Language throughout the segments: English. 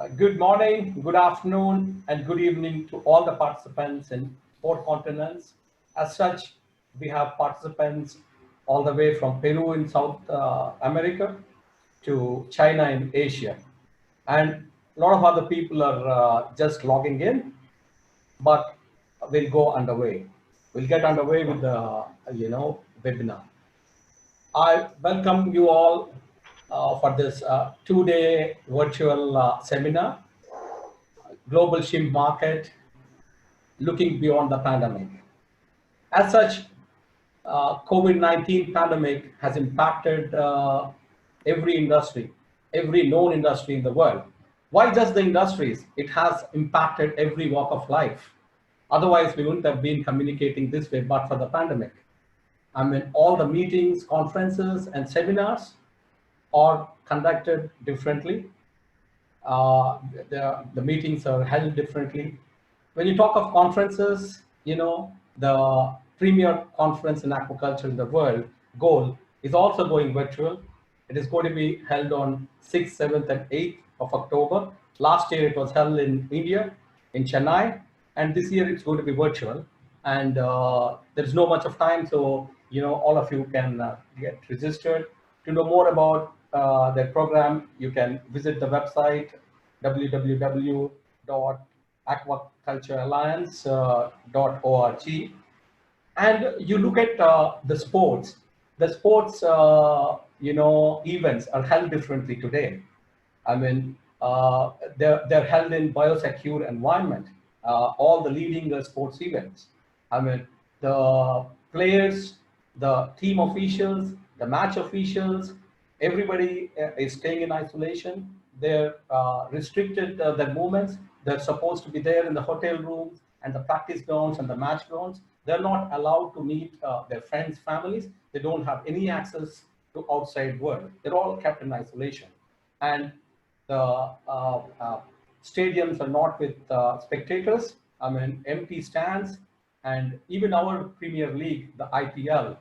Good morning, good afternoon, and good evening to all the participants in four continents. As such, we have participants all the way from Peru in South America to China in Asia. And a lot of other people are just logging in, but we'll go underway. We'll get underway with the webinar. I welcome you all for this two-day virtual seminar, Global Shrimp Market, Looking Beyond the Pandemic. As such, COVID-19 pandemic has impacted every industry, every known industry in the world. Why just the industries? It has impacted every walk of life. Otherwise, we wouldn't have been communicating this way but for the pandemic. I mean, all the meetings, conferences, and seminars are conducted differently. The meetings are held differently. When you talk of conferences, the premier conference in aquaculture in the world, GOAL, is also going virtual. It is going to be held on 6th, 7th, and 8th of October. Last year it was held in India, in Chennai, and this year it's going to be virtual. And there's no much of time, so all of you can get registered. To know more about their program, you can visit the website www.aquaculturealliance.org. And you look at the sports. The sports, events are held differently today. I mean, they're held in biosecure environment. All the leading sports events. I mean, the players, the team officials, the match officials, everybody is staying in isolation. They're restricted their movements. They're supposed to be there in the hotel rooms and the practice grounds and the match grounds. They're not allowed to meet their friends, families. They don't have any access to outside world. They're all kept in isolation. And the stadiums are not with spectators. I mean, empty stands. And even our Premier League, the IPL,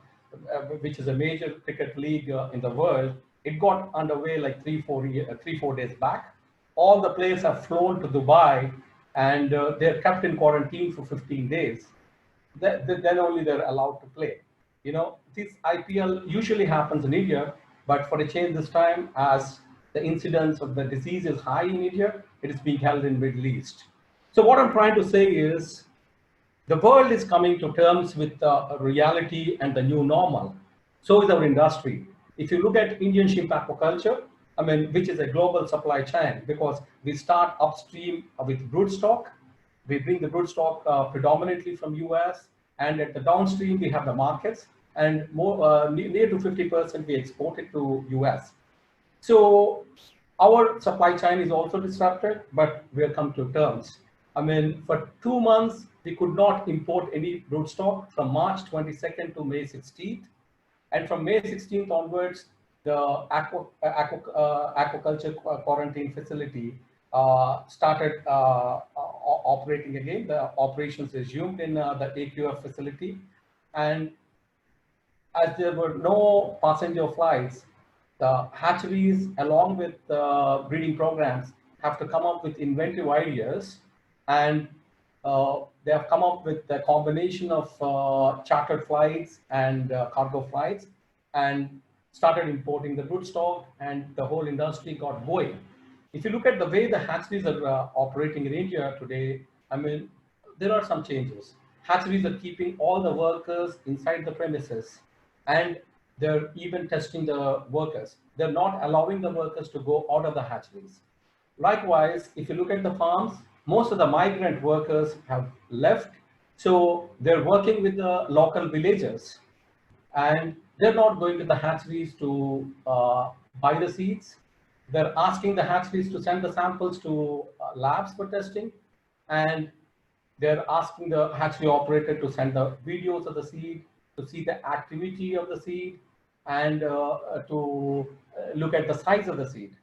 which is a major cricket league in the world, it got underway like 3-4 days back. All the players have flown to Dubai and they're kept in quarantine for 15 days. Then only they're allowed to play. This IPL usually happens in India, but for a change this time, as the incidence of the disease is high in India, it is being held in Middle East. So what I'm trying to say is, the world is coming to terms with reality and the new normal. So is our industry. If you look at Indian shrimp aquaculture, I mean, which is a global supply chain, because we start upstream with broodstock. We bring the broodstock predominantly from US, and at the downstream we have the markets, and more near to 50% we export it to US. So our supply chain is also disrupted, but we have come to terms. I mean, for 2 months, we could not import any broodstock from March 22nd to May 16th. And from May 16th onwards, the aquaculture quarantine facility started operating again. The operations resumed in the AQF facility. And as there were no passenger flights, the hatcheries, along with breeding programs, have to come up with inventive ideas, and they have come up with a combination of chartered flights and cargo flights, and started importing the broodstock, and the whole industry got going. If you look at the way the hatcheries are operating in India today, I mean, there are some changes. Hatcheries are keeping all the workers inside the premises, and they're even testing the workers. They're not allowing the workers to go out of the hatcheries. Likewise, if you look at the farms, most of the migrant workers have left. So they're working with the local villagers, and they're not going to the hatcheries to buy the seeds. They're asking the hatcheries to send the samples to labs for testing, and they're asking the hatchery operator to send the videos of the seed, to see the activity of the seed, and to look at the size of the seed.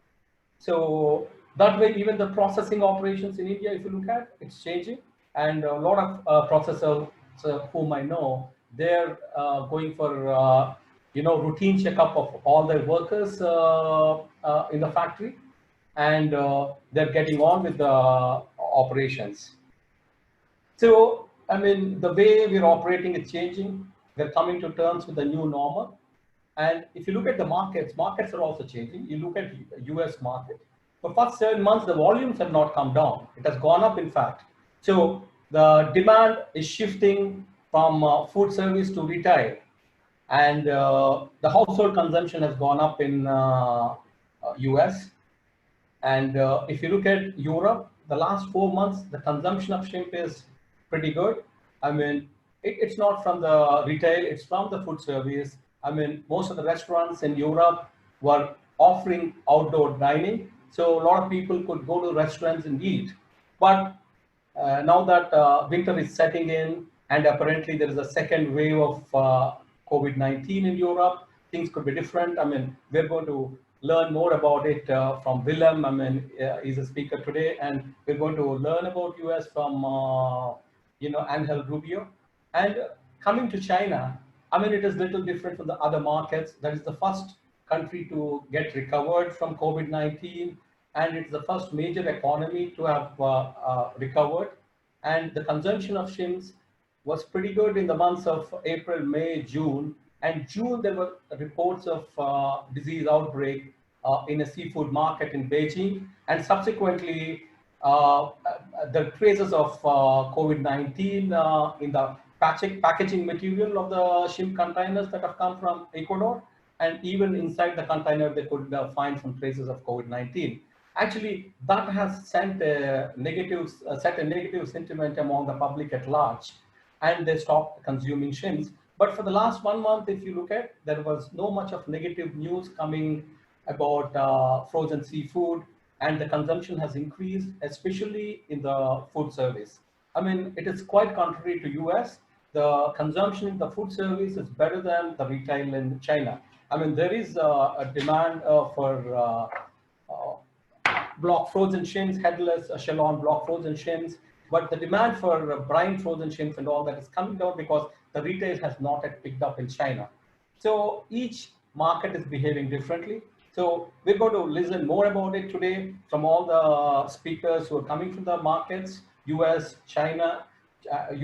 So that way, even the processing operations in India, if you look at, it's changing. And a lot of processors whom I know, they're going for routine checkup of all their workers in the factory. and they're getting on with the operations. So, I mean, the way we're operating is changing. We're coming to terms with the new normal. And if you look at the markets, markets are also changing. You look at US market. For first 7 months, the volumes have not come down. It has gone up, in fact. So the demand is shifting from food service to retail. And the household consumption has gone up in US. And if you look at Europe, the last 4 months, the consumption of shrimp is pretty good. I mean, it's not from the retail, it's from the food service. I mean, most of the restaurants in Europe were offering outdoor dining. So a lot of people could go to restaurants and eat. But now that winter is setting in, and apparently there is a second wave of COVID-19 in Europe, things could be different. I mean, we're going to learn more about it from Willem. I mean, he's a speaker today, and we're going to learn about US from, Angel Rubio. And coming to China, I mean, it is a little different from the other markets. That is the first country to get recovered from COVID-19, and it's the first major economy to have recovered. And the consumption of shrimps was pretty good in the months of April, May, June. And June, there were reports of disease outbreak in a seafood market in Beijing. And subsequently, the traces of COVID-19 in the packaging material of the shrimp containers that have come from Ecuador. And even inside the container, they could find some traces of COVID-19. Actually, that has set a negative sentiment among the public at large, and they stopped consuming shrimps. But for the last 1 month, if you look at, there was no much of negative news coming about frozen seafood, and the consumption has increased, especially in the food service. I mean, it is quite contrary to US. The consumption in the food service is better than the retail in China. I mean, there is a demand for block frozen shrimps, headless, shell-on block frozen shrimps. But the demand for brine frozen shrimps and all that is coming down because the retail has not yet picked up in China. So each market is behaving differently. So we're going to listen more about it today from all the speakers who are coming from the markets, US, China,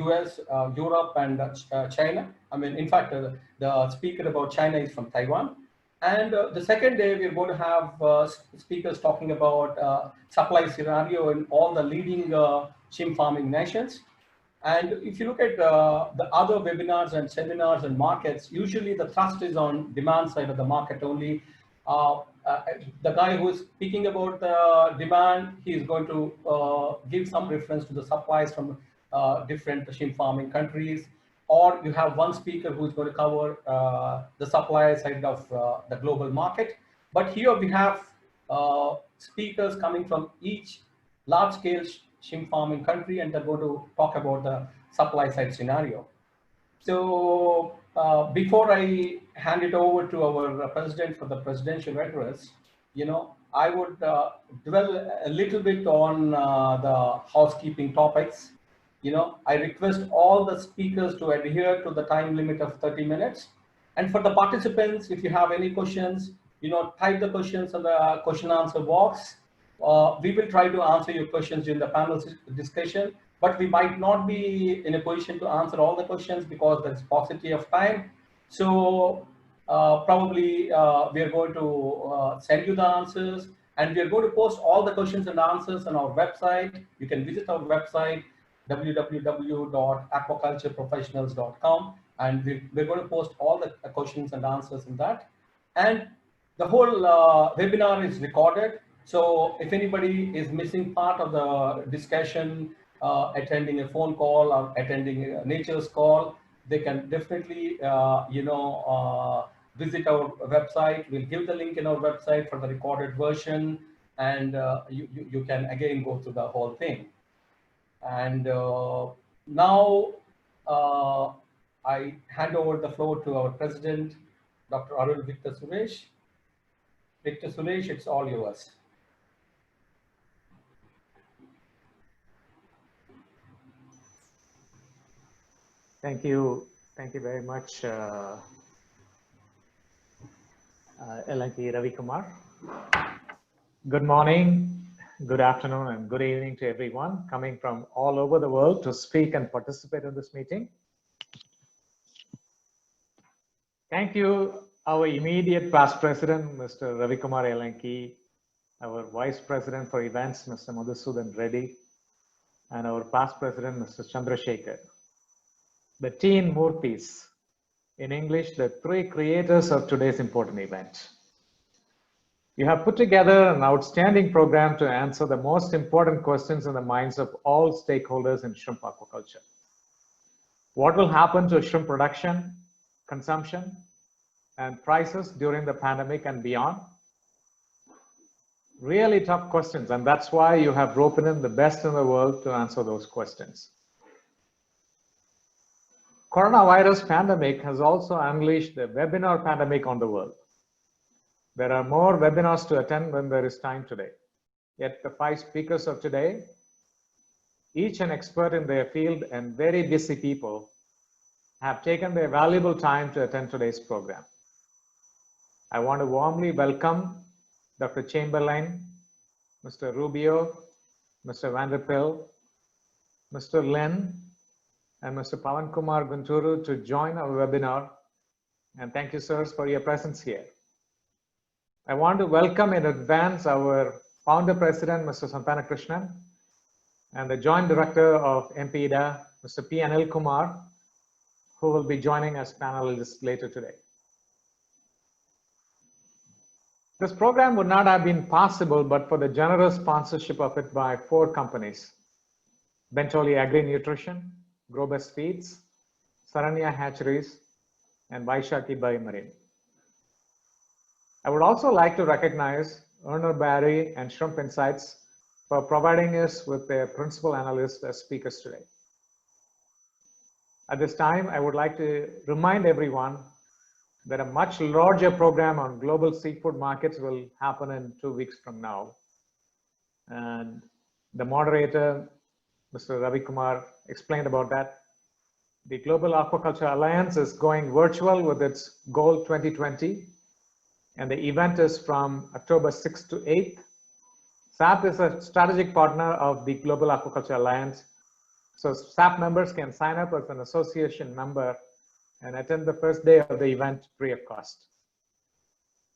US, Europe, and China. I mean, in fact, the speaker about China is from Taiwan. And the second day, we're going to have speakers talking about supply scenario in all the leading shrimp farming nations. And if you look at the other webinars and seminars and markets, usually the thrust is on demand side of the market only. The guy who is speaking about the demand, he is going to give some reference to the supplies from different shrimp farming countries. Or you have one speaker who's going to cover the supply side of the global market. But here we have speakers coming from each large-scale shrimp farming country, and they're going to talk about the supply side scenario. So before I hand it over to our president for the presidential address, I would dwell a little bit on the housekeeping topics. I request all the speakers to adhere to the time limit of 30 minutes. And for the participants, if you have any questions, type the questions in the question answer box. We will try to answer your questions during the panel discussion, but we might not be in a position to answer all the questions because there's paucity of time. So probably we are going to send you the answers, and we are going to post all the questions and answers on our website. You can visit our website, www.aquacultureprofessionals.com, and we're going to post all the questions and answers in that. And the whole webinar is recorded. So if anybody is missing part of the discussion, attending a phone call or attending a nature's call, they can definitely, visit our website. We'll give the link in our website for the recorded version, and you can again go through the whole thing. And now I hand over the floor to our president, Dr. Arul Victor Suresh. Victor Suresh, it's all yours. Thank you very much, L.N.T. Ravi Kumar. Good morning, good afternoon, and good evening to everyone coming from all over the world to speak and participate in this meeting. Thank you, our immediate past president, Mr. Ravi Kumar Elanki, our vice president for events, Mr. Madhusudan Reddy, and our past president, Mr. Chandrasekhar. The teen Murtis, in English, the three creators of today's important event. You have put together an outstanding program to answer the most important questions in the minds of all stakeholders in shrimp aquaculture. What will happen to shrimp production, consumption, and prices during the pandemic and beyond? Really tough questions, and that's why you have roped in the best in the world to answer those questions. Coronavirus pandemic has also unleashed the webinar pandemic on the world. There are more webinars to attend than there is time today. Yet the 5 speakers of today, each an expert in their field and very busy people, have taken their valuable time to attend today's program. I want to warmly welcome Dr. Chamberlain, Mr. Rubio, Mr. Vanderpill, Mr. Lin, and Mr. Pawan Kumar Gunturu to join our webinar. And thank you, sirs, for your presence here. I want to welcome in advance our founder president, Mr. Santana Krishnan, and the joint director of MPIDA, Mr. P. Anil Kumar, who will be joining as panelists later today. This program would not have been possible but for the generous sponsorship of it by 4 companies: Bentoli Agri Nutrition, Grobest Feeds, Saranya Hatcheries, and Vaishaki Marine. I would also like to recognize Erner Barry and Shrimp Insights for providing us with their principal analysts as speakers today. At this time, I would like to remind everyone that a much larger program on global seafood markets will happen in 2 weeks from now. And the moderator, Mr. Ravi Kumar, explained about that. The Global Aquaculture Alliance is going virtual with its Goal 2020. And the event is from October 6th to 8th. SAP is a strategic partner of the Global Aquaculture Alliance. So SAP members can sign up as an association member and attend the first day of the event free of cost.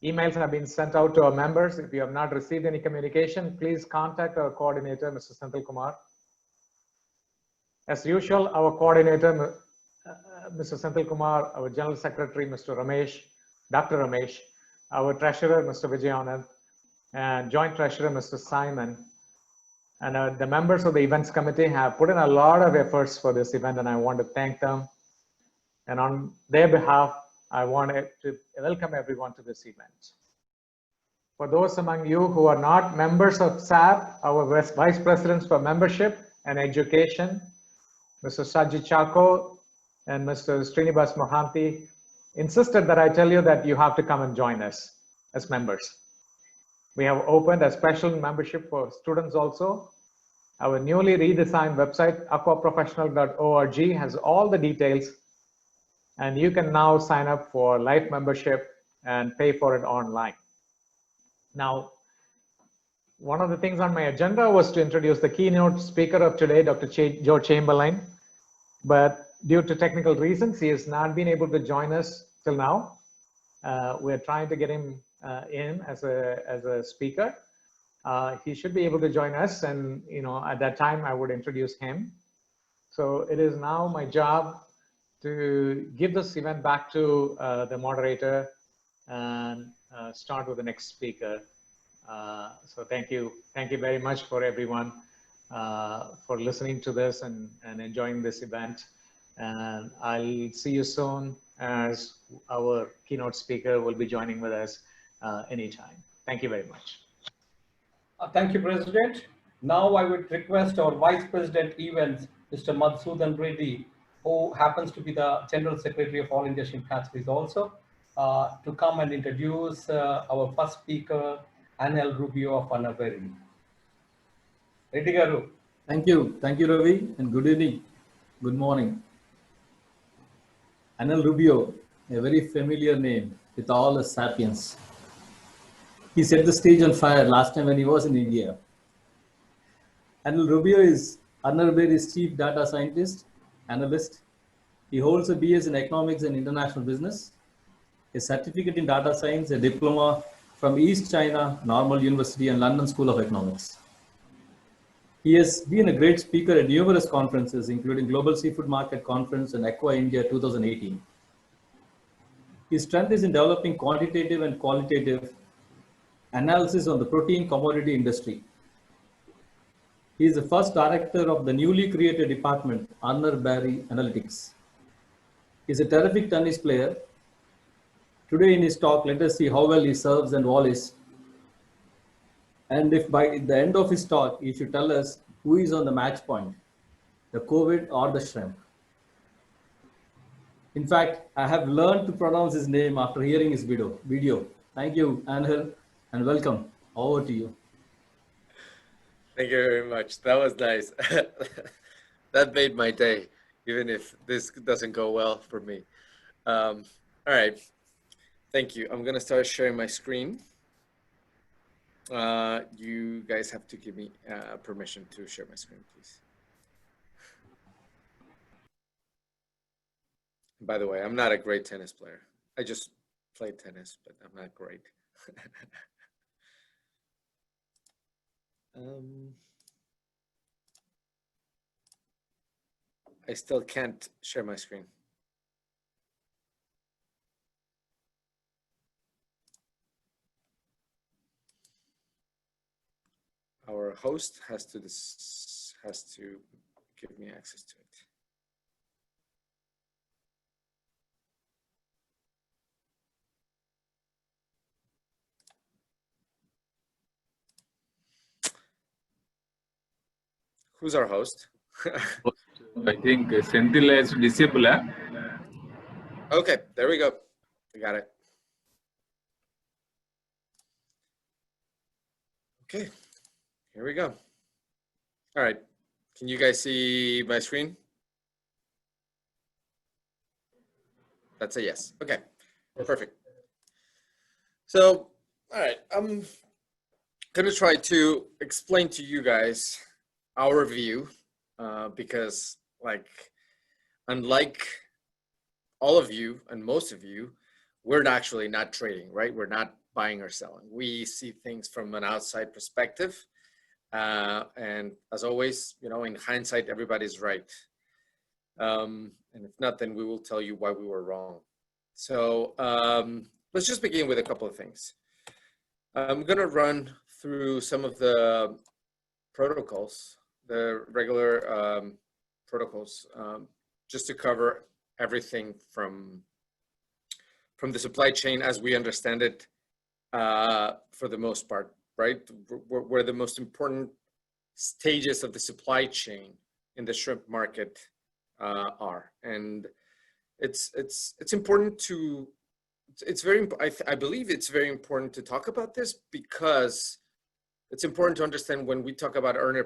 Emails have been sent out to our members. If you have not received any communication, please contact our coordinator, Mr. Senthil Kumar. As usual, our coordinator, Mr. Senthil Kumar, our General Secretary, Mr. Ramesh, Dr. Ramesh, our treasurer, Mr. Vijay Anand, and joint treasurer, Mr. Simon. And the members of the events committee have put in a lot of efforts for this event, and I want to thank them. And on their behalf, I wanted to welcome everyone to this event. For those among you who are not members of SAP, our vice presidents for membership and education, Mr. Sajid Chako and Mr. Srinivas Mohanty, insisted that I tell you that you have to come and join us as members. We have opened a special membership for students also. Our newly redesigned website, aquaprofessional.org, has all the details, and you can now sign up for life membership and pay for it online. Now, one of the things on my agenda was to introduce the keynote speaker of today, Dr. Joe Chamberlain, but due to technical reasons, he has not been able to join us till now. We're trying to get him in as a speaker. He should be able to join us, and at that time I would introduce him. So it is now my job to give this event back to the moderator and start with the next speaker. So thank you very much for everyone for listening to this and enjoying this event. And I'll see you soon, as our keynote speaker will be joining with us anytime. Thank you very much. Thank you, President. Now I would request our Vice President Events, Mr. Madhusudan Reddy, who happens to be the General Secretary of All India Shrimp Hatcheries also, to come and introduce our first speaker, Anil Rubio of Anaveri. Reddy Garu. Thank you, Ravi, and good evening, good morning. Anil Rubio, a very familiar name with all the sapiens. He set the stage on fire last time when he was in India. And Rubio is Arnerberry's chief data scientist, analyst. He holds a BS in economics and international business, a certificate in data science, a diploma from East China Normal University and London School of Economics. He has been a great speaker at numerous conferences, including Global Seafood Market Conference and Aqua India 2018. His strength is in developing quantitative and qualitative analysis on the protein commodity industry. He is the first director of the newly created department, Arner Barry Analytics. He is a terrific tennis player. Today in his talk, let us see how well he serves and volleys. And if by the end of his talk, he should tell us who is on the match point, the COVID or the shrimp. In fact, I have learned to pronounce his name after hearing his video. Thank you, Angel, and welcome. Over to you. Thank you very much. That was nice. That made my day, even if this doesn't go well for me. All right. Thank you. I'm going to start sharing my screen. You guys have to give me permission to share my screen, please. By the way, I'm not a great tennis player. I just play tennis, but I'm not great. I still can't share my screen. Our host has to give me access to it. Who's our host? I think Sentinel is disabled. Okay, there we go. I got it. Okay, here we go. All right, can you guys see my screen? That's a yes. Okay, perfect. So, all right, I'm gonna try to explain to you guys our view because, like, unlike all of you and most of you, we're actually not trading, right? We're not buying or selling. We see things from an outside perspective. And as always, you know, in hindsight, everybody's right. And if not, then we will tell you why we were wrong. So let's just begin with a couple of things. I'm gonna run through some of the protocols, the regular protocols, just to cover everything from the supply chain as we understand it for the most part, right? Where the most important stages of the supply chain in the shrimp market are. And it's important to, I believe it's very important to talk about this because it's important to understand when we talk about Urner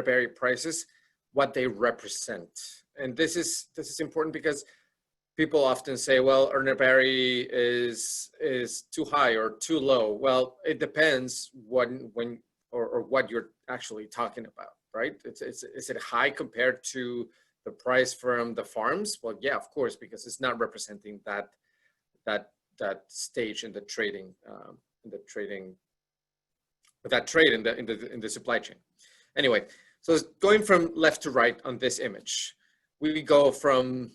Barry prices, what they represent. And this is important because people often say, well, Urner Barry is too high or too low. Well, it depends when or what you're actually talking about, right? Is it high compared to the price from the farms? Well, yeah, of course, because it's not representing that stage in the trading that trade in the supply chain. Anyway, so going from left to right on this image, we go from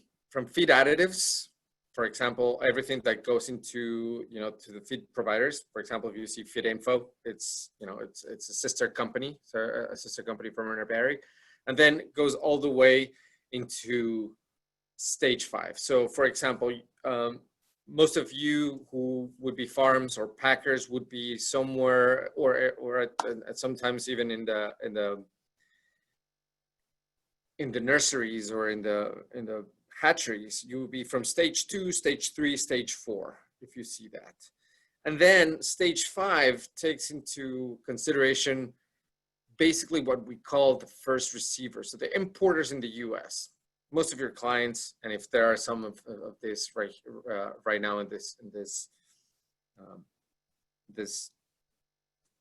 feed additives, for example, everything that goes into, you know, to the feed providers. For example, if you see Feed Info, it's, you know, it's a sister company, so a sister company from Urner Barry, and then it goes all the way into stage 5. So, for example, most of you who would be farms or packers would be somewhere, or at sometimes even in the nurseries or in the hatcheries, you would be from stage 2, stage 3, stage 4, if you see that. And then stage 5 takes into consideration basically what we call the first receivers, so the importers in the US. Most of your clients, and if there are some of this right now in this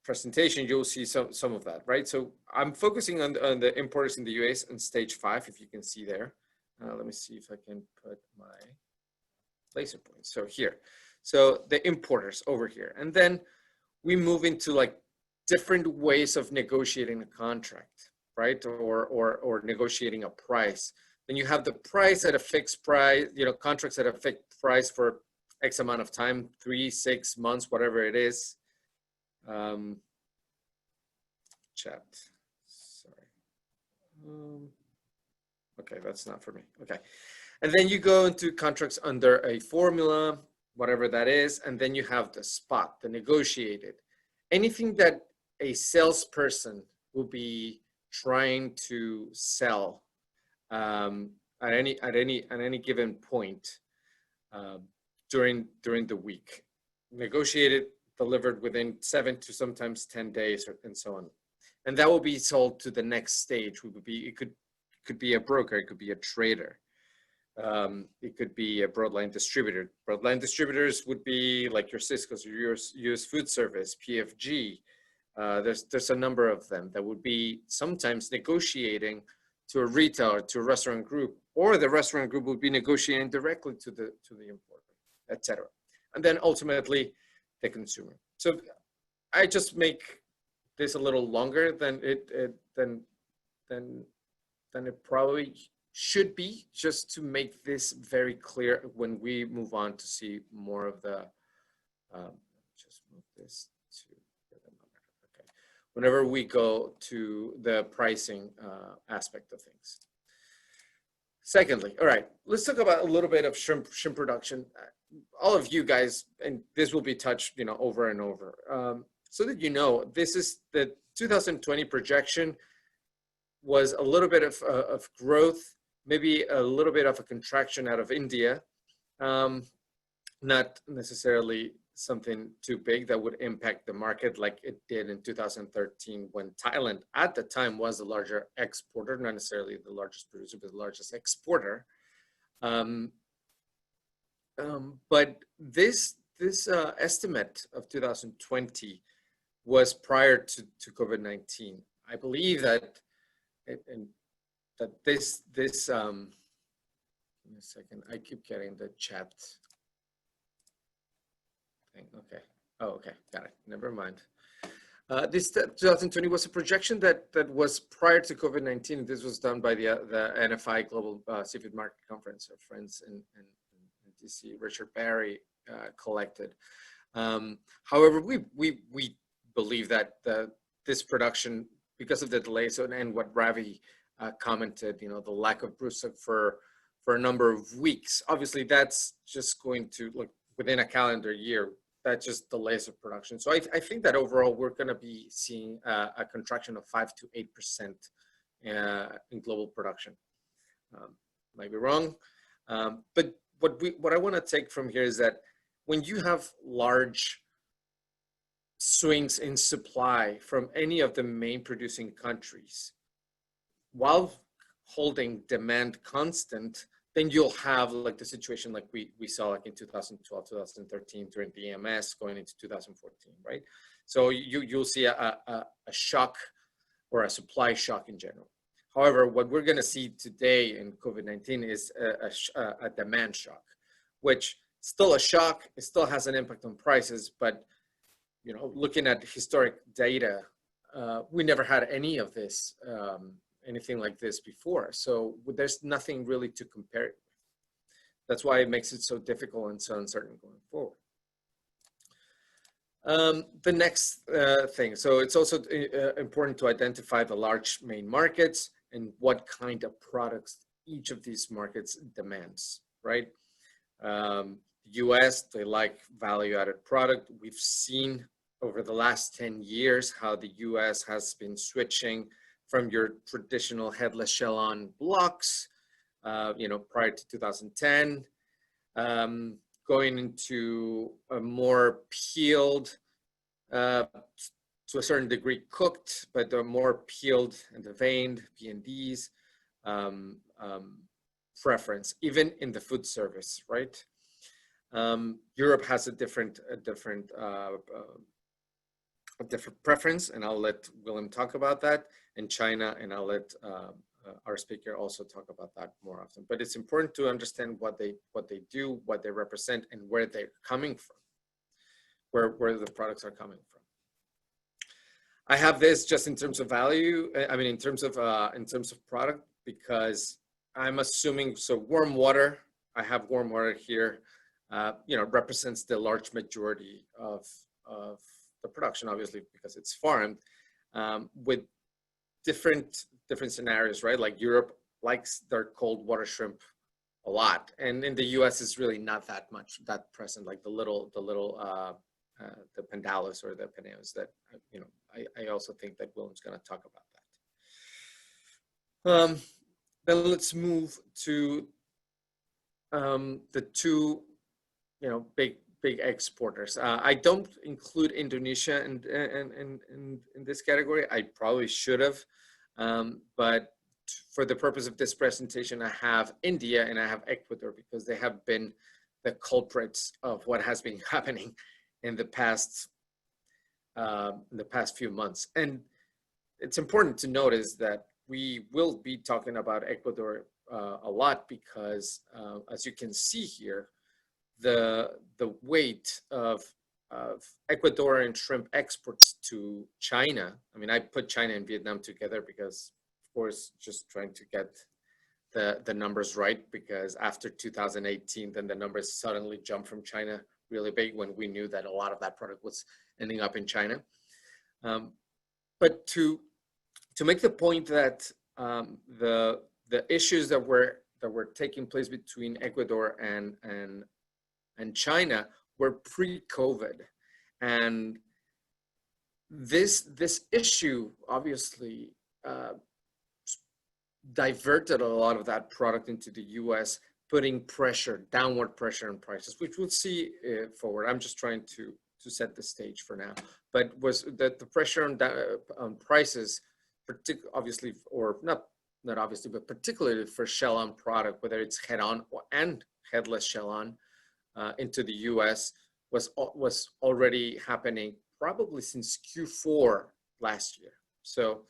presentation, you'll see some of that, right? So I'm focusing on the importers in the US on stage 5, if you can see there. Let me see if I can put my laser point. So here, so the importers over here. And then we move into like different ways of negotiating a contract, right? Or negotiating a price. Then you have the price at a fixed price, you know, contracts at a fixed price for X amount of time, 3, 6 months, whatever it is. Chat, sorry. Okay, that's not for me. Okay. And then you go into contracts under a formula, whatever that is. And then you have the spot, the negotiated. Anything that a salesperson will be trying to sell at any given point during the week, negotiated, delivered within 7 to sometimes 10 days, and so on, and that will be sold to the next stage. It could be a broker, it could be a trader, it could be a broadline distributor. Broadline distributors would be like your Cisco's, your US Food Service, PFG. There's a number of them that would be sometimes negotiating to a retailer, to a restaurant group, or the restaurant group would be negotiating directly to the importer, etc. And then ultimately the consumer. So I just make this a little longer than it probably should be, just to make this very clear when we move on to see more of the. Just move this to. Okay. Whenever we go to the pricing aspect of things. Secondly, all right, let's talk about a little bit of shrimp production. All of you guys, and this will be touched, you know, over and over, so that you know, this is the 2020 projection was a little bit of growth, maybe a little bit of a contraction out of India, not necessarily something too big that would impact the market like it did in 2013, when Thailand at the time was the larger exporter, not necessarily the largest producer, but the largest exporter. But this estimate of 2020 was prior to COVID-19. I believe that, this give me a second, I keep getting the chat thing. Okay. Oh, okay, got it. Never mind. This 2020 was a projection that was prior to COVID-19. This was done by the NFI Global Seafood Market Conference. Our friends in DC, Richard Barry, collected. However, we believe that this production, because of the delays and what Ravi commented, you know, the lack of broodstock for a number of weeks. Obviously, that's just going to look within a calendar year. That just delays of production. So I think that overall we're going to be seeing a contraction of 5 to 8% in global production. Might be wrong, but what I want to take from here is that when you have large swings in supply from any of the main producing countries, while holding demand constant, then you'll have like the situation like we saw like in 2012, 2013 during the EMS going into 2014, right? So you'll see a shock or a supply shock in general. However, what we're going to see today in COVID-19 is a demand shock, which still a shock. It still has an impact on prices, but you know, looking at historic data, we never had any of this, anything like this before. So there's nothing really to compare it with. That's why it makes it so difficult and so uncertain going forward. The next thing, so it's also important to identify the large main markets and what kind of products each of these markets demands, right? US, they like value-added product. We've seen over the last 10 years how the US has been switching from your traditional headless shell-on blocks, you know, prior to 2010, going into a more peeled, to a certain degree cooked, but the more peeled and veined P&Ds preference, even in the food service, right? Europe has a different a different preference, and I'll let Willem talk about that, in China, and I'll let our speaker also talk about that more often. But it's important to understand what they do, what they represent, and where they're coming from, where the products are coming from. I have this just in terms of value. I mean, in terms of product, because I'm assuming, so warm water, I have warm water here, represents the large majority of the production, obviously, because it's farmed, with different scenarios, right? Like Europe likes their cold water shrimp a lot, and in the U.S. it's really not that much that present, like the little the Pandalos or the Paneos that, I also think that Willem's going to talk about that. Then let's move to the two, big exporters. I don't include Indonesia in this category. I probably should have, but for the purpose of this presentation, I have India and I have Ecuador, because they have been the culprits of what has been happening in the past few months. And it's important to notice that we will be talking about Ecuador a lot, because as you can see here, the weight of Ecuadorian shrimp exports to China. I mean, I put China and Vietnam together because, of course, just trying to get the numbers right, because after 2018, then the numbers suddenly jumped from China really big, when we knew that a lot of that product was ending up in China. But to make the point that the issues that were taking place between Ecuador and China were pre-COVID, and this issue obviously diverted a lot of that product into the U.S., putting downward pressure on prices, which we'll see forward. I'm just trying to set the stage for now. But was that the pressure on prices, obviously, or not obviously, but particularly for shell-on product, whether it's head-on and headless shell-on, into the U.S. was already happening probably since Q4 last year. So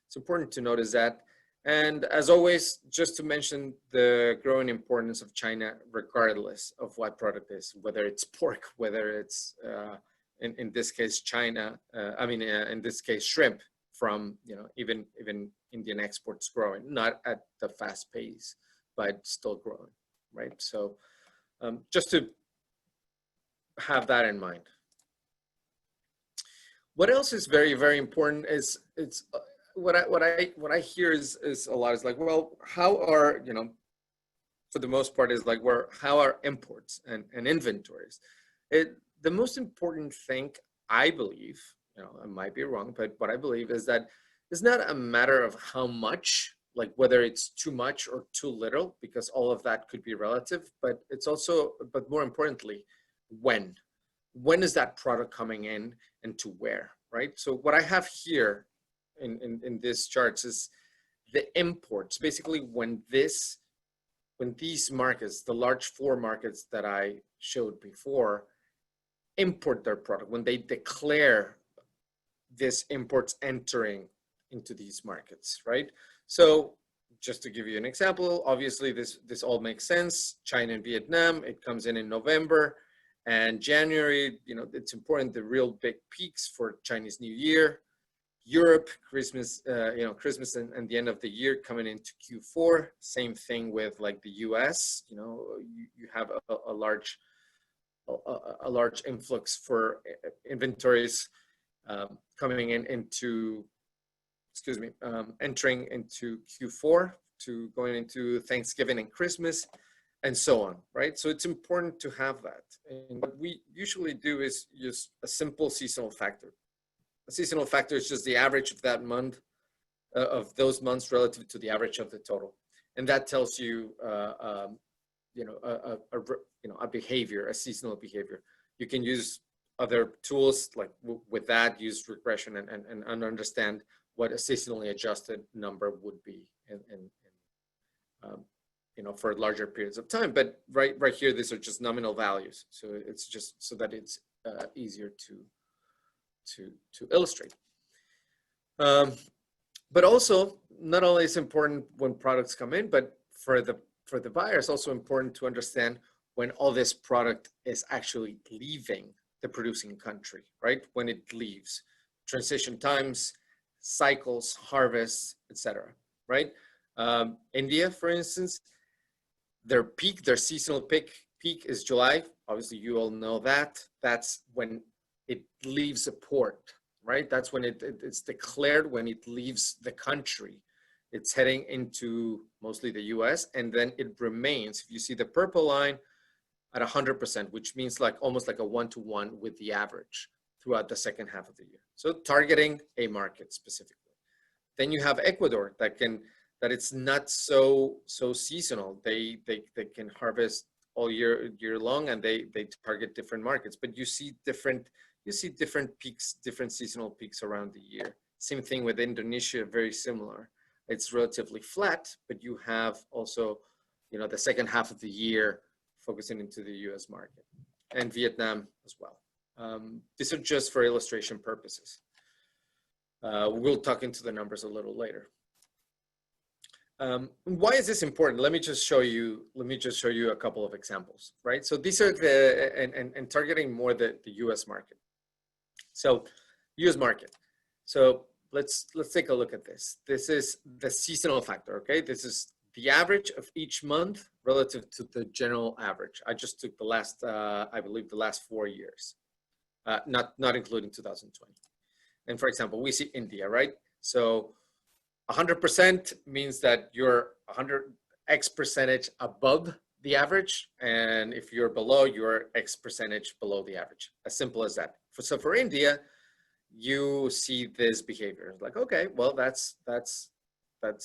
it's important to notice that. And as always, just to mention the growing importance of China, regardless of what product is, whether it's pork, whether it's in this case China, in this case shrimp, from even Indian exports growing, not at the fast pace, but still growing, right? So just to have that in mind. What else is very, very important is what I hear is a lot is like, well, how are, for the most part is like, how are imports and inventories? The most important thing, I believe, I might be wrong, but what I believe is that it's not a matter of how much, like whether it's too much or too little, because all of that could be relative, but it's also, but more importantly, when is that product coming in and to where, right? So what I have here in this charts is the imports, basically when these markets, the large four markets that I showed before, import their product, when they declare this imports entering into these markets, right? So just to give you an example, obviously this all makes sense. China and Vietnam, it comes in November and January, it's important, the real big peaks for Chinese New Year. Europe, Christmas, Christmas and the end of the year coming into Q4. Same thing with like the US, you have a large influx for inventories coming into, entering into Q4 to going into Thanksgiving and Christmas and so on, right? So it's important to have that. And what we usually do is use a simple seasonal factor. A seasonal factor is just the average of that month, of those months relative to the average of the total. And that tells you, a behavior, a seasonal behavior. You can use other tools like with that, use regression and understand what a seasonally adjusted number would be for larger periods of time. But right here, these are just nominal values. So it's just so that it's easier to illustrate. But also, not only is it important when products come in, but for the buyer, it's also important to understand when all this product is actually leaving the producing country, right? When it leaves, transition times, cycles, harvests, etc. Right? India, for instance, their seasonal peak is July. Obviously, you all know that. That's when it leaves a port, right? That's when it's declared when it leaves the country. It's heading into mostly the US, and then it remains, if you see the purple line, at 100%, which means like almost like a 1-to-1 with the average throughout the second half of the year. So targeting a market specifically. Then you have Ecuador that it's not so seasonal. They can harvest all year long, and they target different markets. But you see different peaks, different seasonal peaks around the year. Same thing with Indonesia, very similar. It's relatively flat, but you have also, the second half of the year focusing into the US market, and Vietnam as well. These are just for illustration purposes. We'll talk into the numbers a little later. Why is this important? Let me just show you a couple of examples, right? So these are and targeting more the US market. So US market. So let's take a look at this. This is the seasonal factor, okay? This is the average of each month relative to the general average. I just took the last, I believe the last 4 years, not including 2020. And for example, we see India, right? So 100% means that you're 100x percentage above the average. And if you're below, you're X percentage below the average. As simple as that. So for India, you see this behavior. Like, okay, well, that's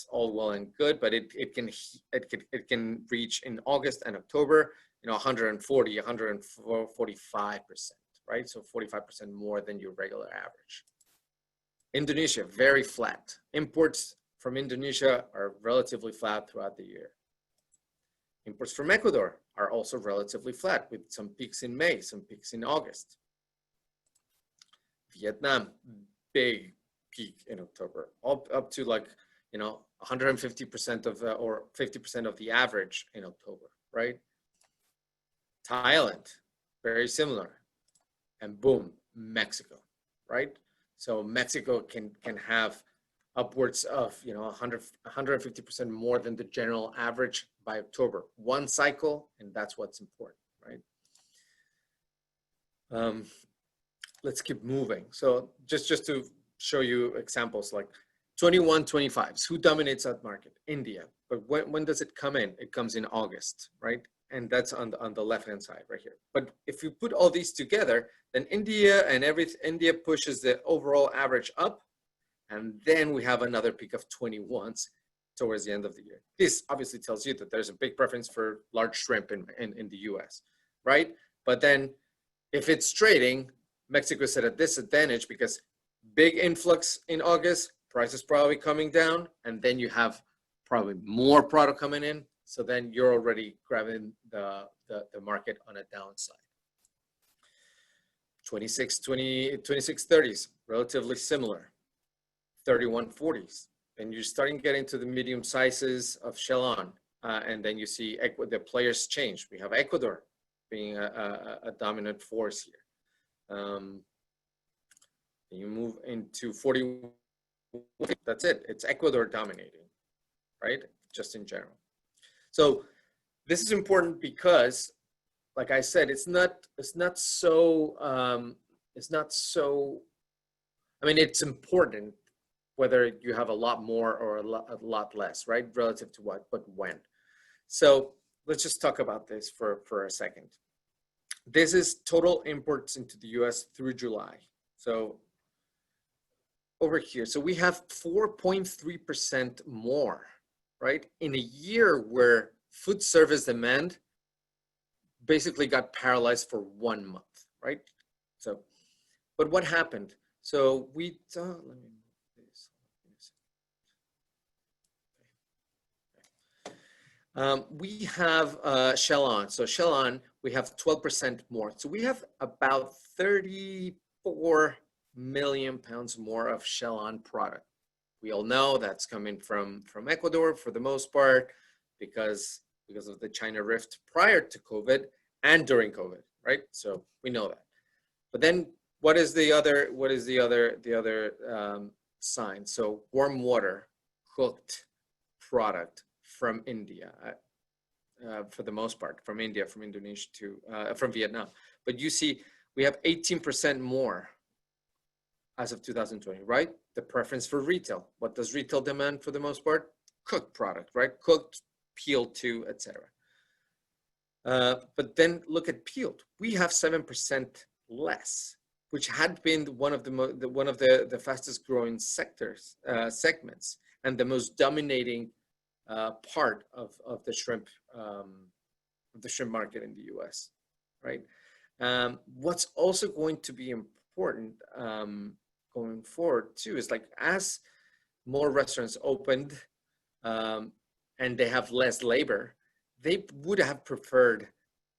all well and good, but it can reach in August and October, 140, 145%, right? So 45% more than your regular average. Indonesia, very flat. Imports from Indonesia are relatively flat throughout the year. Imports from Ecuador are also relatively flat, with some peaks in May, some peaks in August. Vietnam, big peak in October, up to like, 150% of or 50% of the average in October, right? Thailand, very similar. And boom, Mexico, right? So Mexico can have upwards of 150% more than the general average by October. One cycle, and that's what's important, right? Let's keep moving. So just to show you examples like 21-25s, who dominates that market? India. But when does it come in? It comes in August, right? And that's on the left-hand side right here. But if you put all these together, then India pushes the overall average up, and then we have another peak of 21s towards the end of the year. This obviously tells you that there's a big preference for large shrimp in the US, right? But then if it's trading, Mexico is at a disadvantage because big influx in August, prices probably coming down, and then you have probably more product coming in. So then you're already grabbing the market on a downside. 26-30s, relatively similar. 31-40s. And you're starting to get into the medium sizes of Shellon. And then you see the players change. We have Ecuador being a dominant force here. You move into 40. That's it. It's Ecuador dominating, right? Just in general. So this is important because, like I said, it's not so. I mean, it's important whether you have a lot more or a lot less, right? Relative to what, but when. So let's just talk about this for a second. This is total imports into the US through July. So over here, so we have 4.3% more, right? In a year where food service demand basically got paralyzed for 1 month, right? So, but what happened? So let me move this. We have Shellon. So Shellon, we have 12% more. So we have about 34 million pounds more of shell-on product. We all know that's coming from Ecuador for the most part because of the China rift prior to COVID and during COVID, right? So we know that. But then what is the other sign? So warm water cooked product from India, for the most part, from India, from Indonesia to from Vietnam. But you see, we have 18% more as of 2020, right? The preference for retail. What does retail demand for the most part? Cooked product, right? Cooked, peeled to, etc. But then look at peeled. We have 7% less, which had been one of the fastest growing sectors, segments, and the most dominating part of the shrimp market in the U.S. Right? What's also going to be important going forward too is like as more restaurants opened and they have less labor, they would have preferred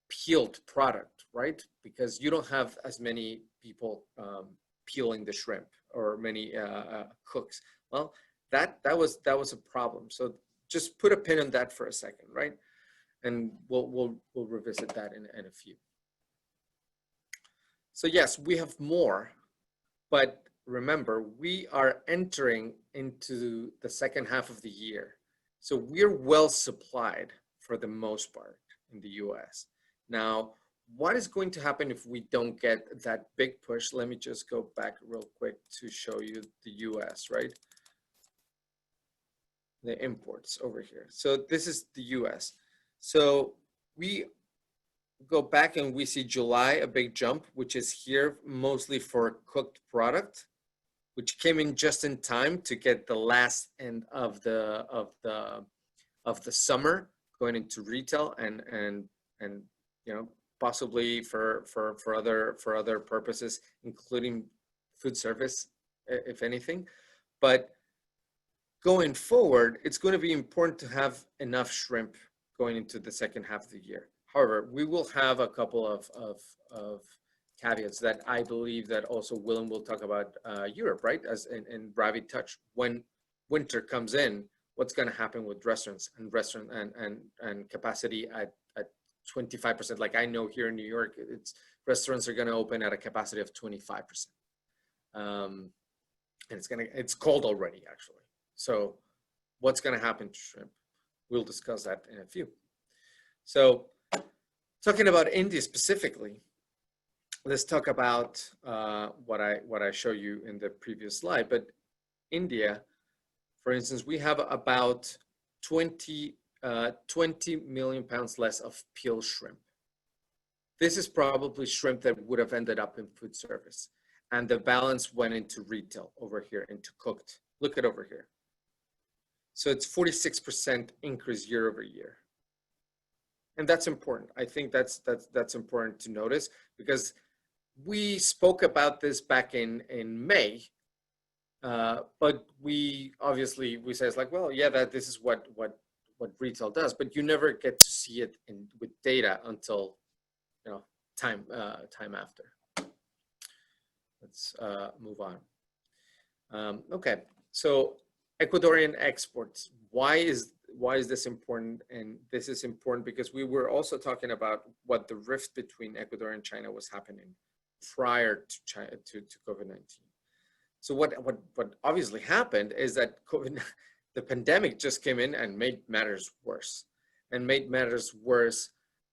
peeled product, right? Because you don't have as many people peeling the shrimp or many cooks. Well, that was a problem. So just put a pin on that for a second, right? And we'll revisit that in a few. So yes, we have more, but remember, we are entering into the second half of the year. So we're well supplied for the most part in the US. Now, what is going to happen if we don't get that big push? Let me just go back real quick to show you the US, right? The imports over here. So this is the US. So we go back and we see July, a big jump, which is here mostly for cooked product, which came in just in time to get the last end of the summer going into retail and you know, possibly for other purposes, including food service, if anything. But going forward, it's going to be important to have enough shrimp going into the second half of the year. However, we will have a couple of caveats that I believe that also Willem will talk about Europe, right? As in Ravi touched, when winter comes in, what's going to happen with restaurants and capacity at 25%? Like I know here in New York, restaurants are going to open at a capacity of 25%, and it's cold already actually. So what's going to happen to shrimp? We'll discuss that in a few. So talking about India specifically, let's talk about what I show you in the previous slide. But India, for instance, we have about 20 million pounds less of peeled shrimp. This is probably shrimp that would have ended up in food service. And the balance went into retail over here, into cooked. Look at over here. So it's 46% increase year over year. And that's important. I think that's important to notice because we spoke about this back in May, but we say it's like, well, yeah, this is what retail does, but you never get to see it with data until time after. Let's move on. Okay, so Ecuadorian exports. Why is this important? And this is important because we were also talking about what the rift between Ecuador and China was happening prior to China, to COVID-19. So what obviously happened is that the pandemic just came in and made matters worse,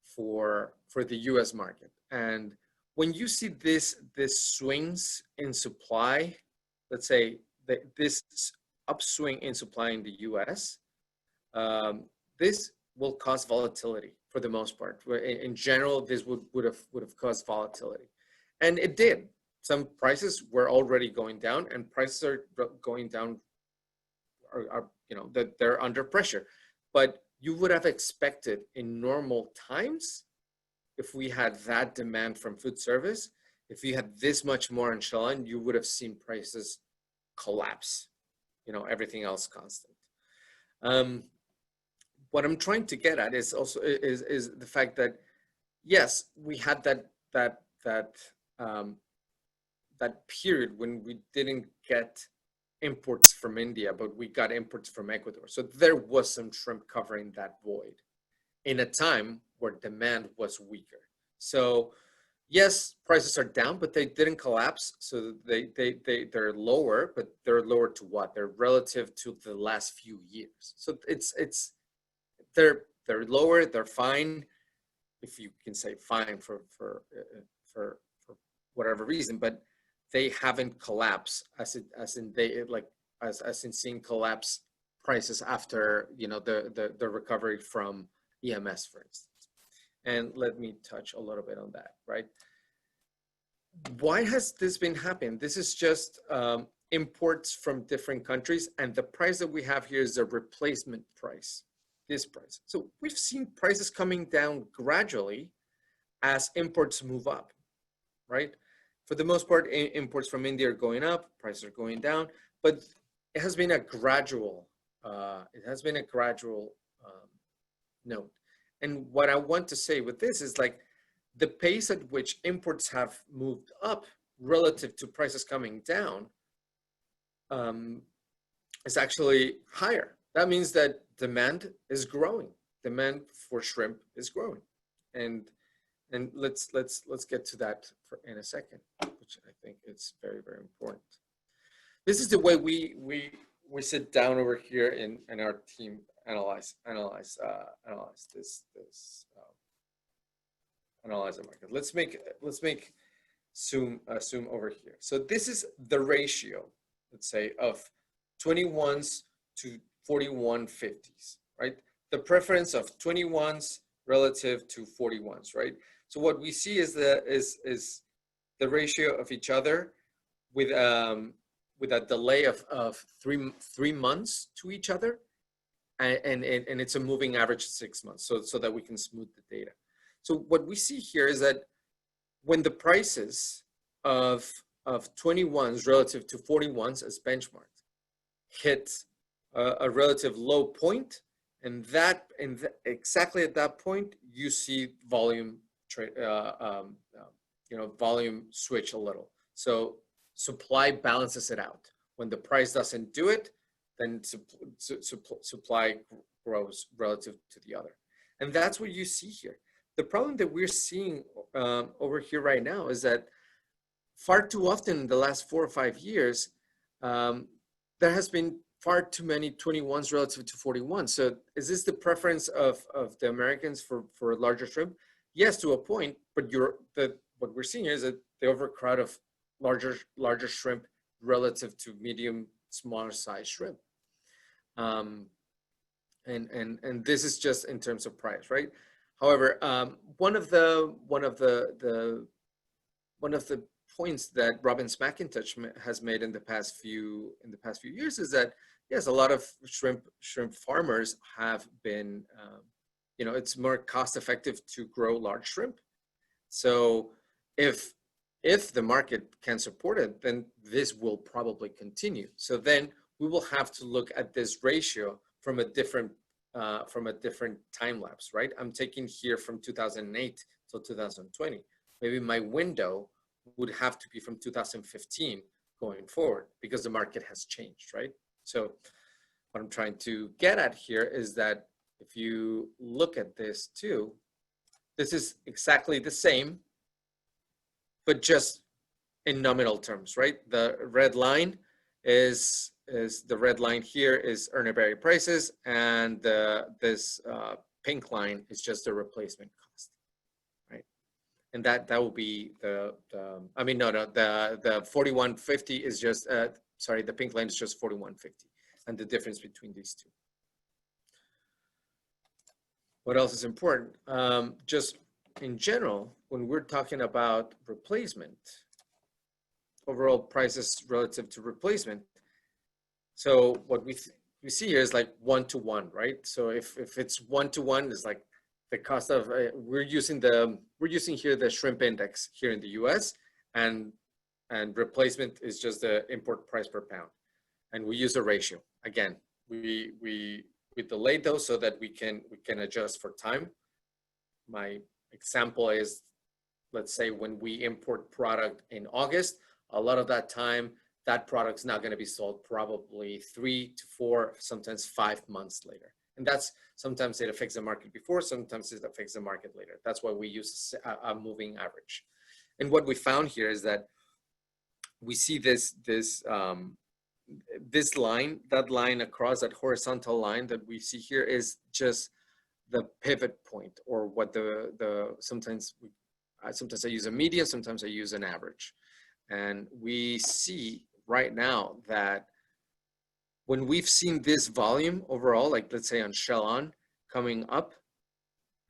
for the U.S. market. And when you see this swings in supply, let's say this upswing in supply in the U.S., this will cause volatility for the most part. In general, this would have caused volatility, and it did. Some prices were already going down, and prices are going down. That they're under pressure. But you would have expected in normal times, if we had that demand from food service, if you had this much more in shell-on, you would have seen prices collapse. Everything else constant. What I'm trying to get at is also is the fact that yes, we had that that period when we didn't get imports from India, but we got imports from Ecuador. So there was some shrimp covering that void in a time where demand was weaker. So yes, prices are down, but they didn't collapse. So they're lower, but they're lower to what? They're relative to the last few years. So they're lower, they're fine, if you can say fine for whatever reason, but they haven't collapsed as in seeing collapse prices after, you know, the recovery from EMS, for instance. And let me touch a little bit on that, right? Why has this been happening? This is just imports from different countries, and the price that we have here is the replacement price, this price. So we've seen prices coming down gradually as imports move up, right? For the most part, imports from India are going up, prices are going down, but it has been a gradual, note. And what I want to say with this is like the pace at which imports have moved up relative to prices coming down is actually higher. That means that demand is growing. Demand for shrimp is growing, and let's get to that in a second, which I think is very, very important. This is the way we sit down over here and our team analyze the market. Let's make zoom over here. So this is the ratio, let's say, of 21s to 41.50s, right? The preference of 21s relative to 41s, right? So what we see is the ratio of each other with a delay of three months to each other, and it's a moving average of 6 months, so that we can smooth the data. So what we see here is that when the prices of 21s relative to 41s as benchmarked hit a relative low point, and exactly at that point you see volume volume switch a little. So supply balances it out. When the price doesn't do it, then supply grows relative to the other. And that's what you see here. The problem that we're seeing over here right now is that far too often in the last 4 or 5 years, there has been far too many 21s relative to 41. So is this the preference of the Americans for larger shrimp? Yes, to a point, but what we're seeing is that the overcrowd of larger shrimp relative to medium, smaller size shrimp. And this is just in terms of price, right? However, one of the points that Robin McIntosh has made in the past few years is that yes, a lot of shrimp farmers have been, it's more cost effective to grow large shrimp. So if the market can support it, then this will probably continue. So then we will have to look at this ratio from a different time lapse, right? I'm taking here from 2008 till 2020. Maybe my window would have to be from 2015 going forward because the market has changed, right? So what I'm trying to get at here is that if you look at this too, this is exactly the same, but just in nominal terms, right? The red line is the red line here is Urner Barry prices, and this pink line is just the replacement cost, right? And that will be the 41.50 is just the pink line is just 41.50, and the difference between these two. What else is important? Just in general, when we're talking about replacement, overall prices relative to replacement. So what we see here is like 1-to-1, right? So if it's 1-to-1, it's like the cost of we're using here the shrimp index here in the U.S. and replacement is just the import price per pound, and we use a ratio. Again, we delayed those so that we can adjust for time. My example is, let's say when we import product in August, a lot of that time, that product's not going to be sold probably 3 to 4, sometimes 5 months later. And that's sometimes it affects the market before, sometimes it affects the market later. That's why we use a moving average. And what we found here is that we see this line, that line across, that horizontal line that we see here is just the pivot point, or what sometimes I use a median, sometimes I use an average. And we see right now that when we've seen this volume overall, like let's say on Shell coming up,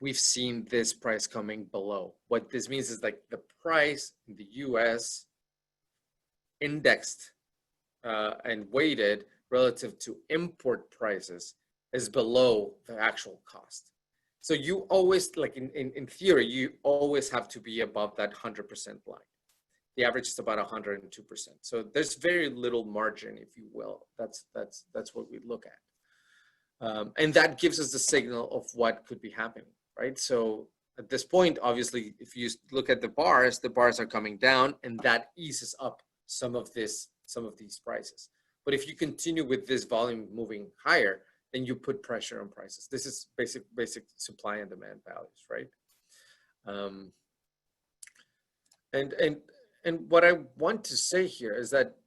we've seen this price coming below. What this means is like the price in the US indexed and weighted relative to import prices is below the actual cost. So you always, like in theory, you always have to be above that 100% line. The average is about 102%. So there's very little margin, if you will. That's what we look at. And that gives us the signal of what could be happening, right? So at this point, obviously, if you look at the bars are coming down, and that eases up some of these prices. But if you continue with this volume moving higher, then you put pressure on prices. This is basic supply and demand values, right? And what I want to say here is that,